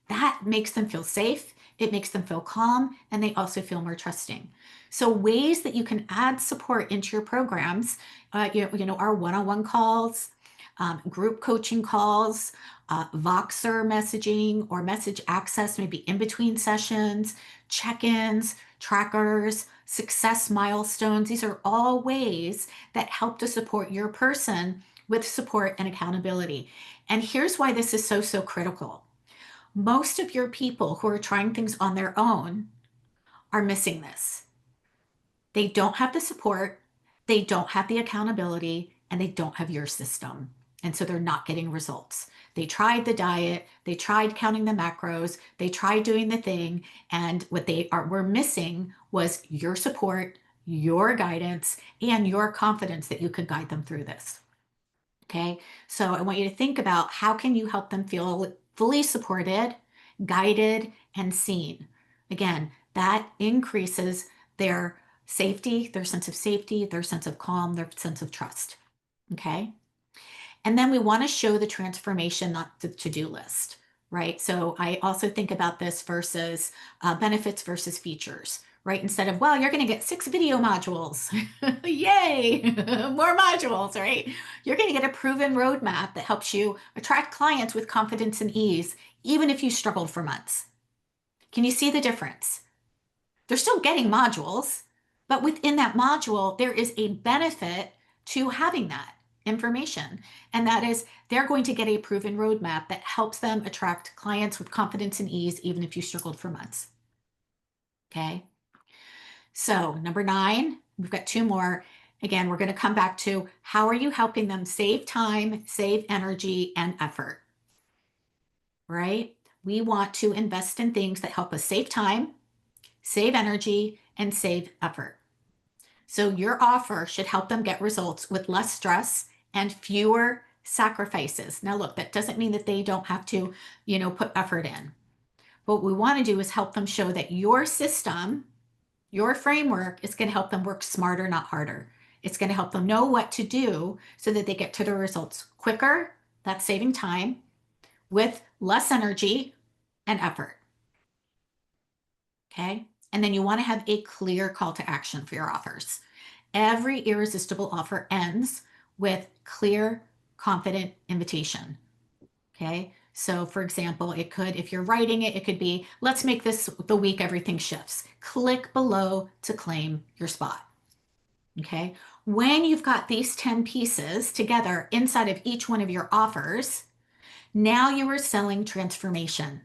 that makes them feel safe. It makes them feel calm, and they also feel more trusting. So ways that you can add support into your programs, our one-on-one calls, group coaching calls, Voxer messaging or message access, maybe in between sessions, check-ins, trackers, success milestones. These are all ways that help to support your person with support and accountability. And here's why this is so, so critical. Most of your people who are trying things on their own are missing this. They don't have the support, they don't have the accountability, and they don't have your system. And so they're not getting results. They tried the diet, they tried counting the macros, they tried doing the thing, and what they were missing was your support, your guidance, and your confidence that you could guide them through this. Okay, so I want you to think about how can you help them feel fully supported, guided, and seen. Again, that increases their safety, their sense of safety, their sense of calm, their sense of trust. Okay, and then we want to show the transformation, not the to-do list, right? So I also think about this versus benefits versus features, right? Instead of, well, you're going to get 6 video modules. Yay, more modules, right? You're going to get a proven roadmap that helps you attract clients with confidence and ease, even if you struggled for months. Can you see the difference? They're still getting modules, but within that module, there is a benefit to having that information. And that is they're going to get a proven roadmap that helps them attract clients with confidence and ease, even if you struggled for months. Okay. So number 9, we've got 2 more. Again, we're going to come back to how are you helping them save time, save energy, and effort, right? We want to invest in things that help us save time, save energy, and save effort. So your offer should help them get results with less stress and fewer sacrifices. Now, look, that doesn't mean that they don't have to, put effort in. What we want to do is help them show that your system, your framework is going to help them work smarter, not harder. It's going to help them know what to do so that they get to the results quicker. That's saving time with less energy and effort. Okay. And then you want to have a clear call to action for your offers. Every irresistible offer ends with clear, confident invitation. Okay. So for example, it could, if you're writing it, it could be, let's make this the week everything shifts. Click below to claim your spot. Okay. When you've got these 10 pieces together inside of each one of your offers, now you are selling transformation.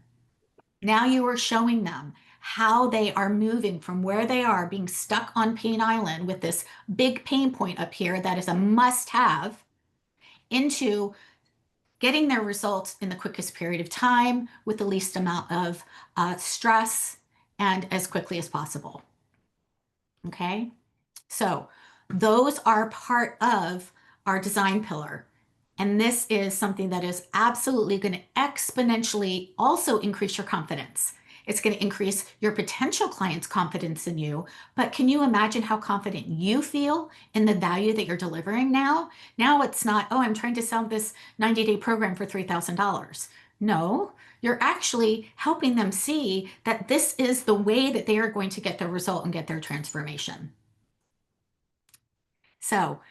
Now you are showing them how they are moving from where they are being stuck on Pain Island with this big pain point up here that is a must-have into getting their results in the quickest period of time with the least amount of stress and as quickly as possible. Okay, so those are part of our design pillar. And this is something that is absolutely going to exponentially also increase your confidence. It's going to increase your potential clients' confidence in you. But can you imagine how confident you feel in the value that you're delivering now? Now it's not, oh, I'm trying to sell this 90-day program for $3,000. No, you're actually helping them see that this is the way that they are going to get their result and get their transformation. So,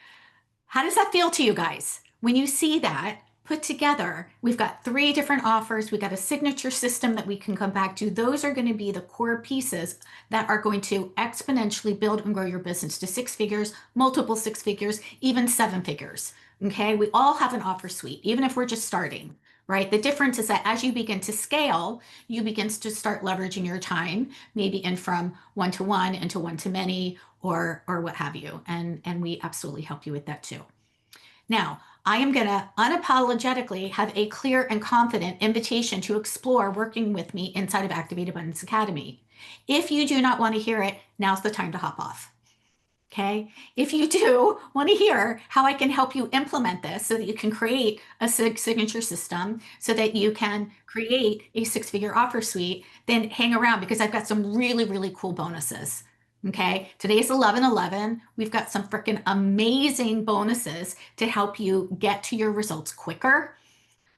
how does that feel to you guys? When you see that put together, we've got 3 different offers. We've got a signature system that we can come back to. Those are going to be the core pieces that are going to exponentially build and grow your business to 6 figures, multiple 6 figures, even 7 figures. Okay, we all have an offer suite, even if we're just starting, right? The difference is that as you begin to scale, you begin to start leveraging your time, maybe in from one-to-one into one-to-many or what have you. And we absolutely help you with that too. Now, I am going to unapologetically have a clear and confident invitation to explore working with me inside of Activate Abundance Academy. If you do not want to hear it, now's the time to hop off. Okay. If you do want to hear how I can help you implement this so that you can create a signature system so that you can create a 6-figure offer suite, then hang around because I've got some really, really cool bonuses. Okay. Today's 11/11. We've got some freaking amazing bonuses to help you get to your results quicker,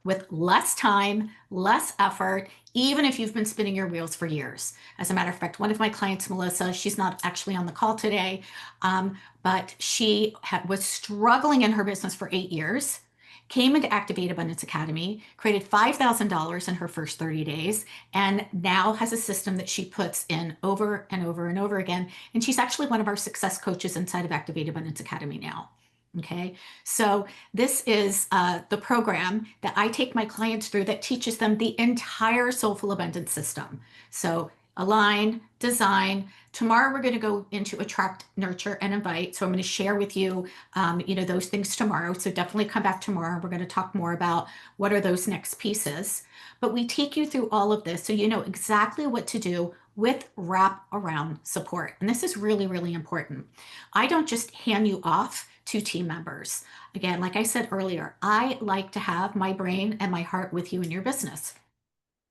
with less time, less effort, even if you've been spinning your wheels for years. As a matter of fact, one of my clients, Melissa, she's not actually on the call today, but she was struggling in her business for 8 years, came into Activate Abundance Academy, created $5,000 in her first 30 days, and now has a system that she puts in over and over and over again. And she's actually one of our success coaches inside of Activate Abundance Academy now. Okay, so this is the program that I take my clients through that teaches them the entire Soulful Abundance system. So align, design. Tomorrow we're going to go into attract, nurture, and invite. So I'm going to share with you, those things tomorrow. So definitely come back tomorrow. We're going to talk more about what are those next pieces. But we take you through all of this so you know exactly what to do with wrap around support. And this is really, really important. I don't just hand you off to team members. Again, like I said earlier, I like to have my brain and my heart with you in your business.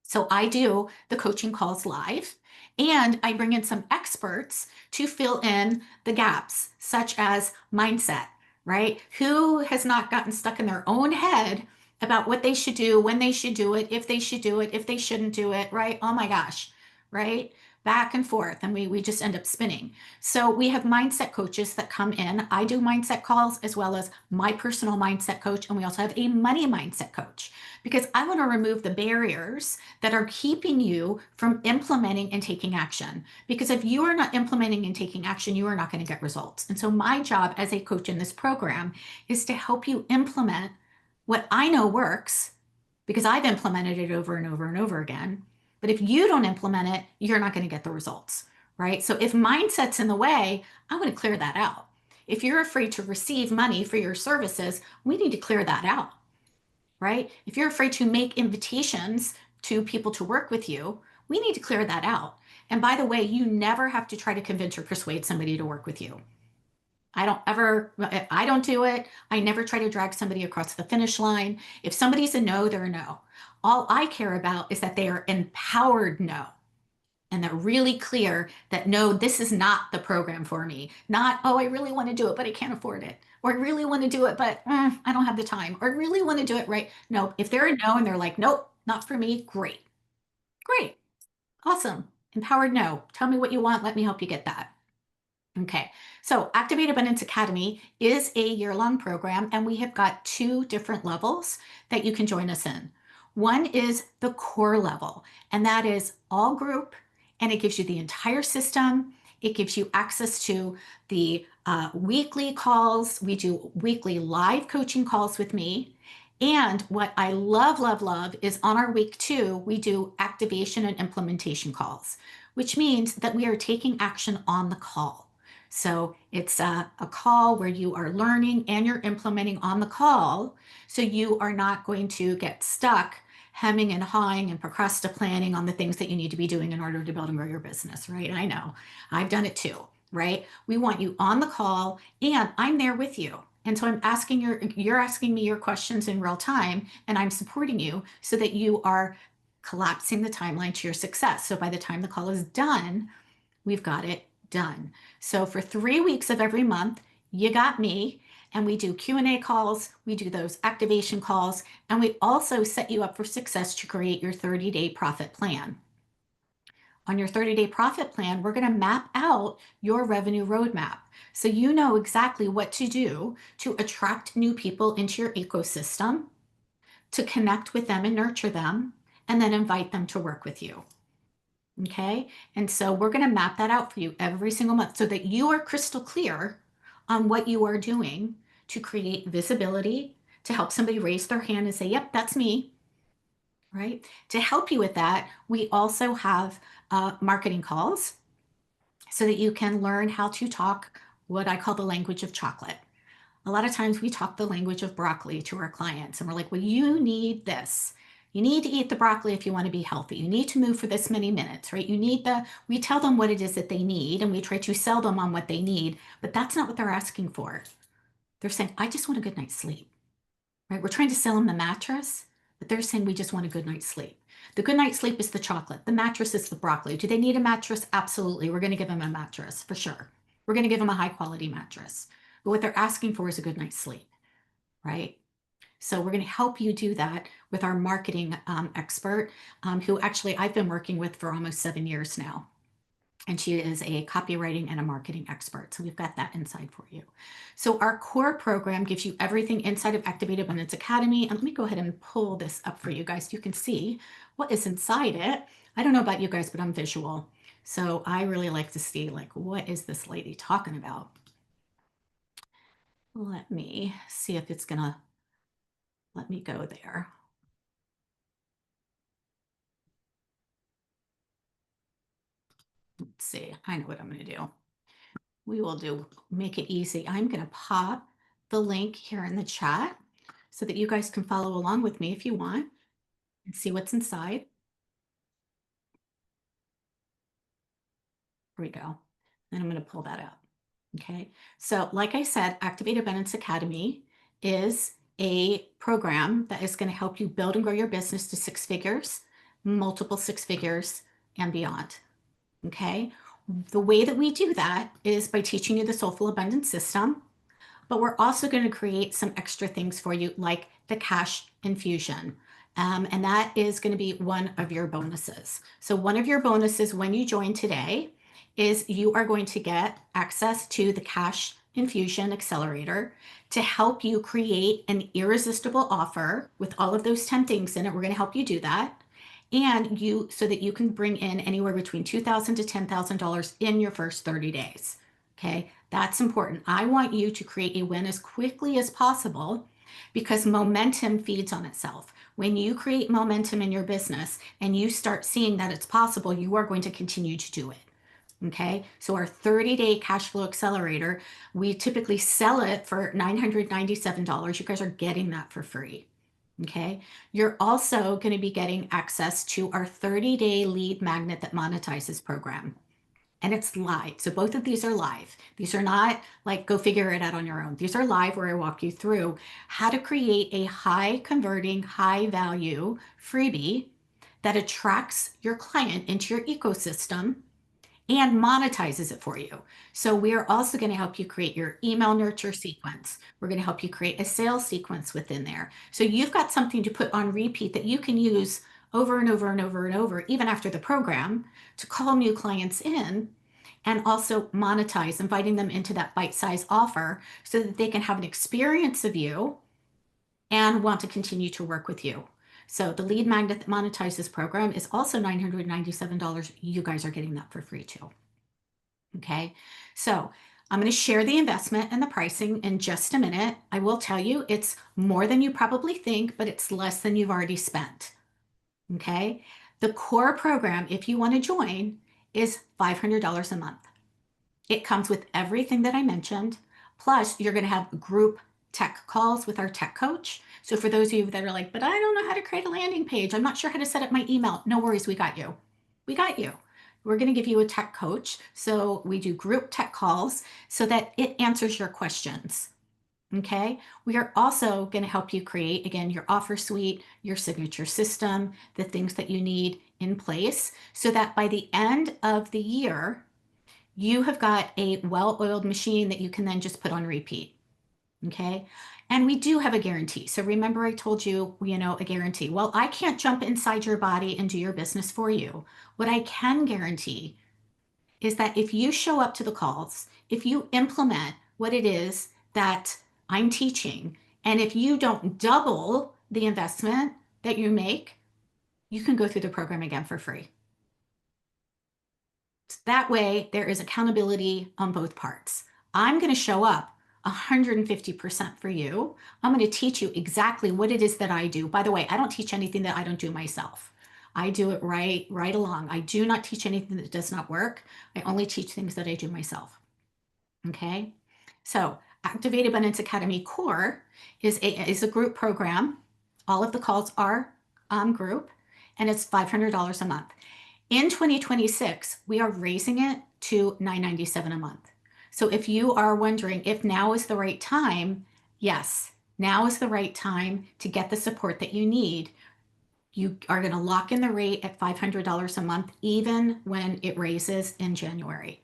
So I do the coaching calls live, and I bring in some experts to fill in the gaps, such as mindset, right? Who has not gotten stuck in their own head about what they should do, when they should do it, if they should do it, if they shouldn't do it, right? Oh my gosh, right? Back and forth, and we just end up spinning. So we have mindset coaches that come in. I do mindset calls as well as my personal mindset coach, and we also have a money mindset coach because I want to remove the barriers that are keeping you from implementing and taking action. Because if you are not implementing and taking action, you are not going to get results. And so my job as a coach in this program is to help you implement what I know works because I've implemented it over and over and over again. But if you don't implement it, you're not going to get the results, right? So if mindset's in the way, I want to clear that out. If you're afraid to receive money for your services, we need to clear that out, right? If you're afraid to make invitations to people to work with you, we need to clear that out. And by the way, you never have to try to convince or persuade somebody to work with you. I don't do it. I never try to drag somebody across the finish line. If somebody's a no, they're a no. All I care about is that they are empowered no. And they're really clear that no, this is not the program for me. Not, oh, I really want to do it, but I can't afford it. Or I really want to do it, but I don't have the time. Or I really want to do it, right? No, if they're a no and they're like, nope, not for me, great. Great. Awesome. Empowered no. Tell me what you want. Let me help you get that. Okay, so Activate Abundance Academy is a year-long program, and we have got two different levels that you can join us in. One is the core level, and that is all group, and it gives you the entire system. It gives you access to the weekly calls. We do weekly live coaching calls with me. And what I love, love, love is on our week 2, we do activation and implementation calls, which means that we are taking action on the call. So it's a call where you are learning and you're implementing on the call. So you are not going to get stuck hemming and hawing and procrastinating on the things that you need to be doing in order to build and grow your business, right? I know I've done it too, right? We want you on the call and I'm there with you. And so you're asking me your questions in real time and I'm supporting you so that you are collapsing the timeline to your success. So by the time the call is done, we've got it done. So for 3 weeks of every month, you got me, and we do Q&A calls, we do those activation calls, and we also set you up for success to create your 30-day profit plan. On your 30-day profit plan, we're going to map out your revenue roadmap. So you know exactly what to do to attract new people into your ecosystem, to connect with them and nurture them, and then invite them to work with you. Okay. And so we're going to map that out for you every single month so that you are crystal clear on what you are doing to create visibility, to help somebody raise their hand and say, yep, that's me. Right. To help you with that, we also have marketing calls so that you can learn how to talk what I call the language of chocolate. A lot of times we talk the language of broccoli to our clients and we're like, well, you need this. You need to eat the broccoli if you want to be healthy. You need to move for this many minutes, right? We tell them what it is that they need and we try to sell them on what they need, but that's not what they're asking for. They're saying, I just want a good night's sleep, right? We're trying to sell them the mattress, but they're saying we just want a good night's sleep. The good night's sleep is the chocolate. The mattress is the broccoli. Do they need a mattress? Absolutely. We're going to give them a mattress for sure. We're going to give them a high quality mattress. But what they're asking for is a good night's sleep, right? So we're going to help you do that with our marketing expert, who actually I've been working with for almost 7 years now. And she is a copywriting and a marketing expert. So we've got that inside for you. So our core program gives you everything inside of Activate Abundance Academy. And let me go ahead and pull this up for you guys so you can see what is inside it. I don't know about you guys, but I'm visual. So I really like to see, like, what is this lady talking about? Let me see if it's gonna let me go there. Let's see, I know what I'm gonna do. We will make it easy. I'm gonna pop the link here in the chat so that you guys can follow along with me if you want and see what's inside. Here we go. And I'm gonna pull that up. Okay, so like I said, Activate Abundance Academy is a program that is going to help you build and grow your business to 6 figures, multiple 6 figures, and beyond. Okay, the way that we do that is by teaching you the Soulful Abundance System, but we're also going to create some extra things for you, like the cash infusion. And that is going to be one of your bonuses. So one of your bonuses when you join today is you are going to get access to the Cash Infusion Accelerator to help you create an irresistible offer with all of those 10 things in it. We're going to help you do that. And so that you can bring in anywhere between $2,000 to $10,000 in your first 30 days. Okay, that's important. I want you to create a win as quickly as possible because momentum feeds on itself. When you create momentum in your business and you start seeing that it's possible, you are going to continue to do it. Okay, so our 30-day cash flow accelerator, we typically sell it for $997. You guys are getting that for free. Okay, you're also going to be getting access to our 30-day lead magnet that monetizes program. And it's live. So both of these are live. These are not like go figure it out on your own. These are live where I walk you through how to create a high converting, high value freebie that attracts your client into your ecosystem and monetizes it for you. So we are also going to help you create your email nurture sequence. We're going to help you create a sales sequence within there. So you've got something to put on repeat that you can use over and over and over and over, even after the program, to call new clients in and also monetize, inviting them into that bite-sized offer so that they can have an experience of you and want to continue to work with you. So the lead magnet that monetizes program is also $997. You guys are getting that for free too. Okay, so I'm going to share the investment and the pricing in just a minute. I will tell you it's more than you probably think, but it's less than you've already spent. Okay, the core program, if you want to join, is $500 a month. It comes with everything that I mentioned. Plus, you're going to have group tech calls with our tech coach. So for those of you that are like, but I don't know how to create a landing page, I'm not sure how to set up my email. No worries, we got you. We got you. We're going to give you a tech coach. So we do group tech calls so that it answers your questions. Okay. We are also going to help you create, again, your offer suite, your signature system, the things that you need in place so that by the end of the year, you have got a well-oiled machine that you can then just put on repeat. Okay. And we do have a guarantee. So remember I told you, a guarantee. Well, I can't jump inside your body and do your business for you. What I can guarantee is that if you show up to the calls, if you implement what it is that I'm teaching, and if you don't double the investment that you make, you can go through the program again for free. That way, there is accountability on both parts. I'm going to show up 150% for you. I'm going to teach you exactly what it is that I do. By the way, I don't teach anything that I don't do myself. I do it right along. I do not teach anything that does not work. I only teach things that I do myself. Okay. So Activate Abundance Academy Core is a group program. All of the calls are group, and it's $500 a month. In 2026, we are raising it to $997 a month. So if you are wondering if now is the right time, yes, now is the right time to get the support that you need. You are going to lock in the rate at $500 a month, even when it raises in January.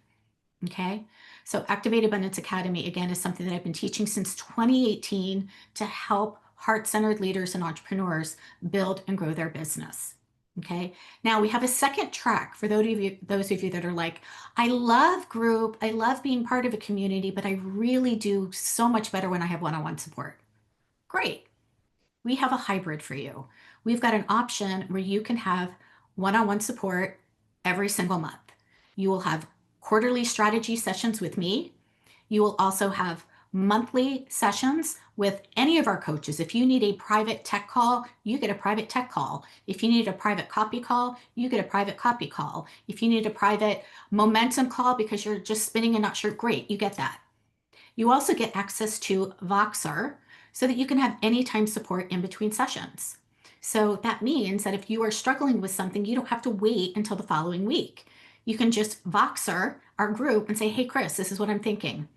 Okay. So Activate Abundance Academy, again, is something that I've been teaching since 2018 to help heart-centered leaders and entrepreneurs build and grow their business. Okay. Now we have a second track for those of you that are like, I love group, I love being part of a community, but I really do so much better when I have one-on-one support. Great. We have a hybrid for you. We've got an option where you can have one-on-one support every single month. You will have quarterly strategy sessions with me. You will also have monthly sessions with any of our coaches. If you need a private tech call, you get a private tech call. If you need a private copy call, you get a private copy call. If you need a private momentum call because you're just spinning and not sure, great, you get that. You also get access to Voxer so that you can have anytime support in between sessions. So that means that if you are struggling with something, you don't have to wait until the following week. You can just Voxer our group and say, hey, Chris, this is what I'm thinking.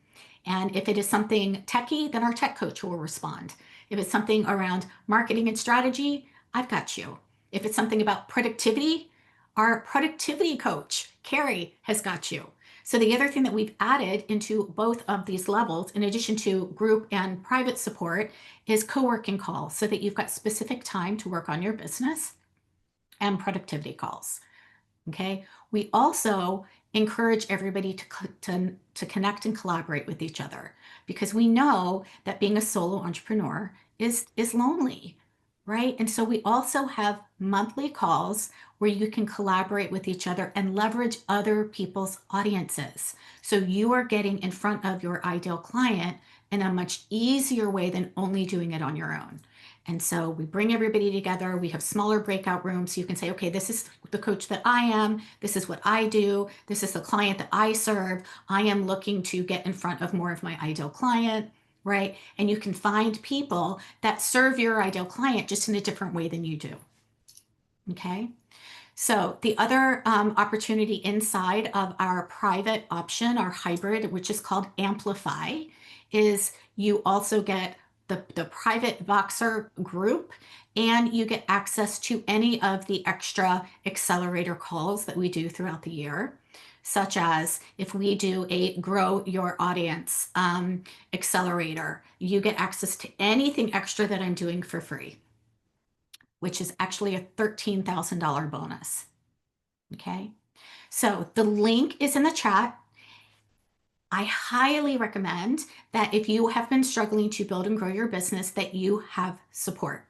And if it is something techie, then our tech coach will respond. If it's something around marketing and strategy, I've got you. If it's something about productivity, our productivity coach, Carrie, has got you. So the other thing that we've added into both of these levels, in addition to group and private support, is co-working calls so that you've got specific time to work on your business, and productivity calls. Okay. We also encourage everybody to connect and collaborate with each other, because we know that being a solo entrepreneur is lonely, right? And so we also have monthly calls where you can collaborate with each other and leverage other people's audiences. So you are getting in front of your ideal client in a much easier way than only doing it on your own. And so we bring everybody together. We have smaller breakout rooms. So you can say, okay, this is the coach that I am. This is what I do. This is the client that I serve. I am looking to get in front of more of my ideal client, right? And you can find people that serve your ideal client just in a different way than you do. Okay. So the other opportunity inside of our private option, our hybrid, which is called Amplify, is you also get the private Voxer group, and you get access to any of the extra accelerator calls that we do throughout the year, such as if we do a grow your audience accelerator, you get access to anything extra that I'm doing for free, which is actually a $13,000 bonus. Okay, so the link is in the chat. I highly recommend that if you have been struggling to build and grow your business, that you have support.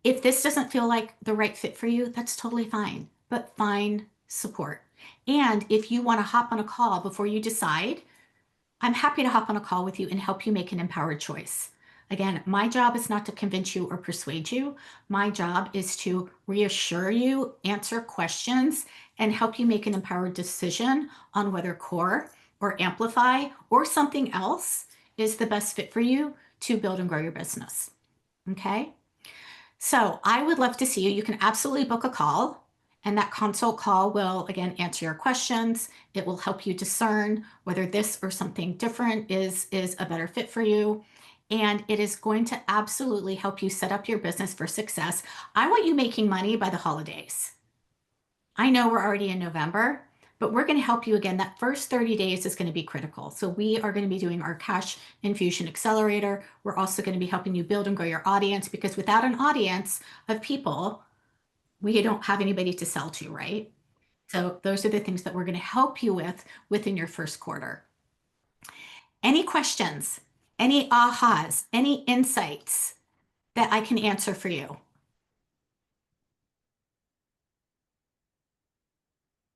If this doesn't feel like the right fit for you, that's totally fine, but find support. And if you want to hop on a call before you decide, I'm happy to hop on a call with you and help you make an empowered choice. Again, my job is not to convince you or persuade you. My job is to reassure you, answer questions, and help you make an empowered decision on whether Core or Amplify or something else is the best fit for you to build and grow your business. Okay? So I would love to see you. You can absolutely book a call, and that consult call will, again, answer your questions. It will help you discern whether this or something different is a better fit for you. And it is going to absolutely help you set up your business for success. I want you making money by the holidays. I know we're already in November, but we're going to help you again. That first 30 days is going to be critical. So we are going to be doing our cash infusion accelerator. We're also going to be helping you build and grow your audience, because without an audience of people, we don't have anybody to sell to, right? So those are the things that we're going to help you with within your first quarter. Any questions, any ahas, any insights that I can answer for you?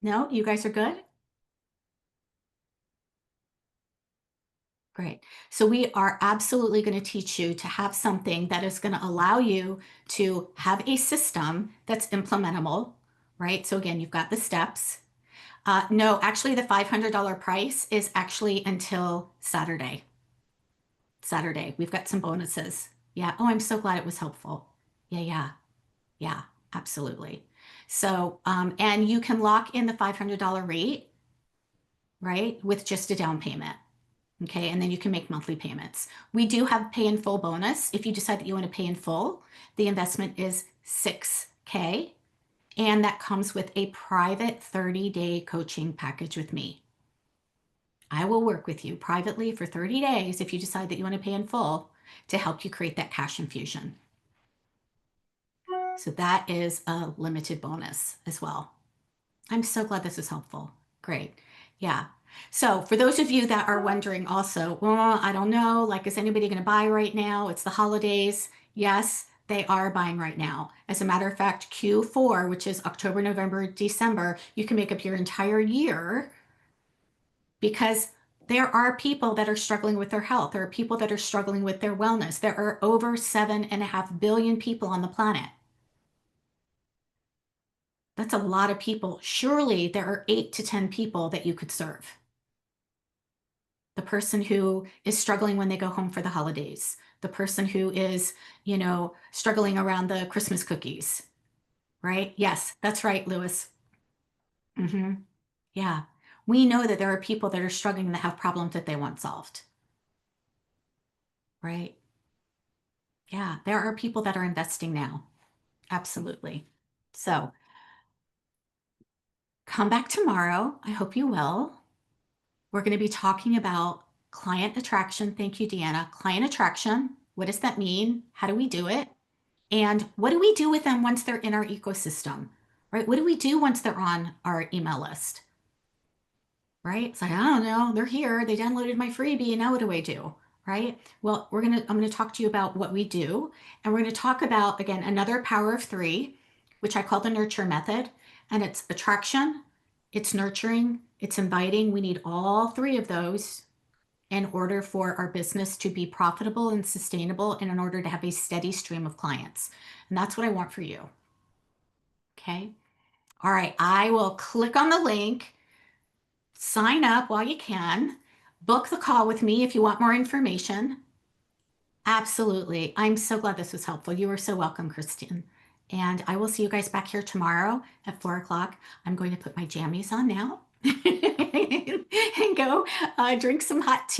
No, you guys are good? Great. So we are absolutely going to teach you to have something that is going to allow you to have a system that's implementable, right? So again, you've got the steps. No, actually the $500 price is actually until Saturday. Saturday. We've got some bonuses. Yeah. Oh, I'm so glad it was helpful. Yeah, absolutely. So, and you can lock in the $500 rate, right, with just a down payment. Okay, and then you can make monthly payments. We do have pay in full bonus. If you decide that you want to pay in full, the investment is $6K, and that comes with a private 30-day coaching package with me. I will work with you privately for 30 days if you decide that you want to pay in full to help you create that cash infusion. So that is a limited bonus as well. I'm so glad this is helpful. Great. Yeah. So for those of you that are wondering also, well, I don't know, like, is anybody going to buy right now? It's the holidays. Yes, they are buying right now. As a matter of fact, Q4, which is October, November, December, you can make up your entire year because there are people that are struggling with their health. There are people that are struggling with their wellness. There are over 7.5 billion people on the planet. That's a lot of people. Surely there are 8 to 10 people that you could serve. The person who is struggling when they go home for the holidays, the person who is, struggling around the Christmas cookies, right? Yes, that's right, Lewis. Yeah. We know that there are people that are struggling that have problems that they want solved, right? Yeah, there are people that are investing now. Absolutely. So come back tomorrow. I hope you will. We're going to be talking about client attraction. Thank you, Deanna. Client attraction. What does that mean? How do we do it? And what do we do with them once they're in our ecosystem, right? What do we do once they're on our email list, right? It's like, I don't know, they're here. They downloaded my freebie, and now what do I do? Right? Well, I'm gonna talk to you about what we do, and we're gonna talk about again another power of three, which I call the nurture method, and it's attraction, it's nurturing, it's inviting. We need all three of those in order for our business to be profitable and sustainable, and in order to have a steady stream of clients. And that's what I want for you. Okay. All right. I will click on the link, sign up while you can, book the call with me if you want more information. Absolutely. I'm so glad this was helpful. You are so welcome, Christine. And I will see you guys back here tomorrow at 4 o'clock. I'm going to put my jammies on now and go drink some hot tea.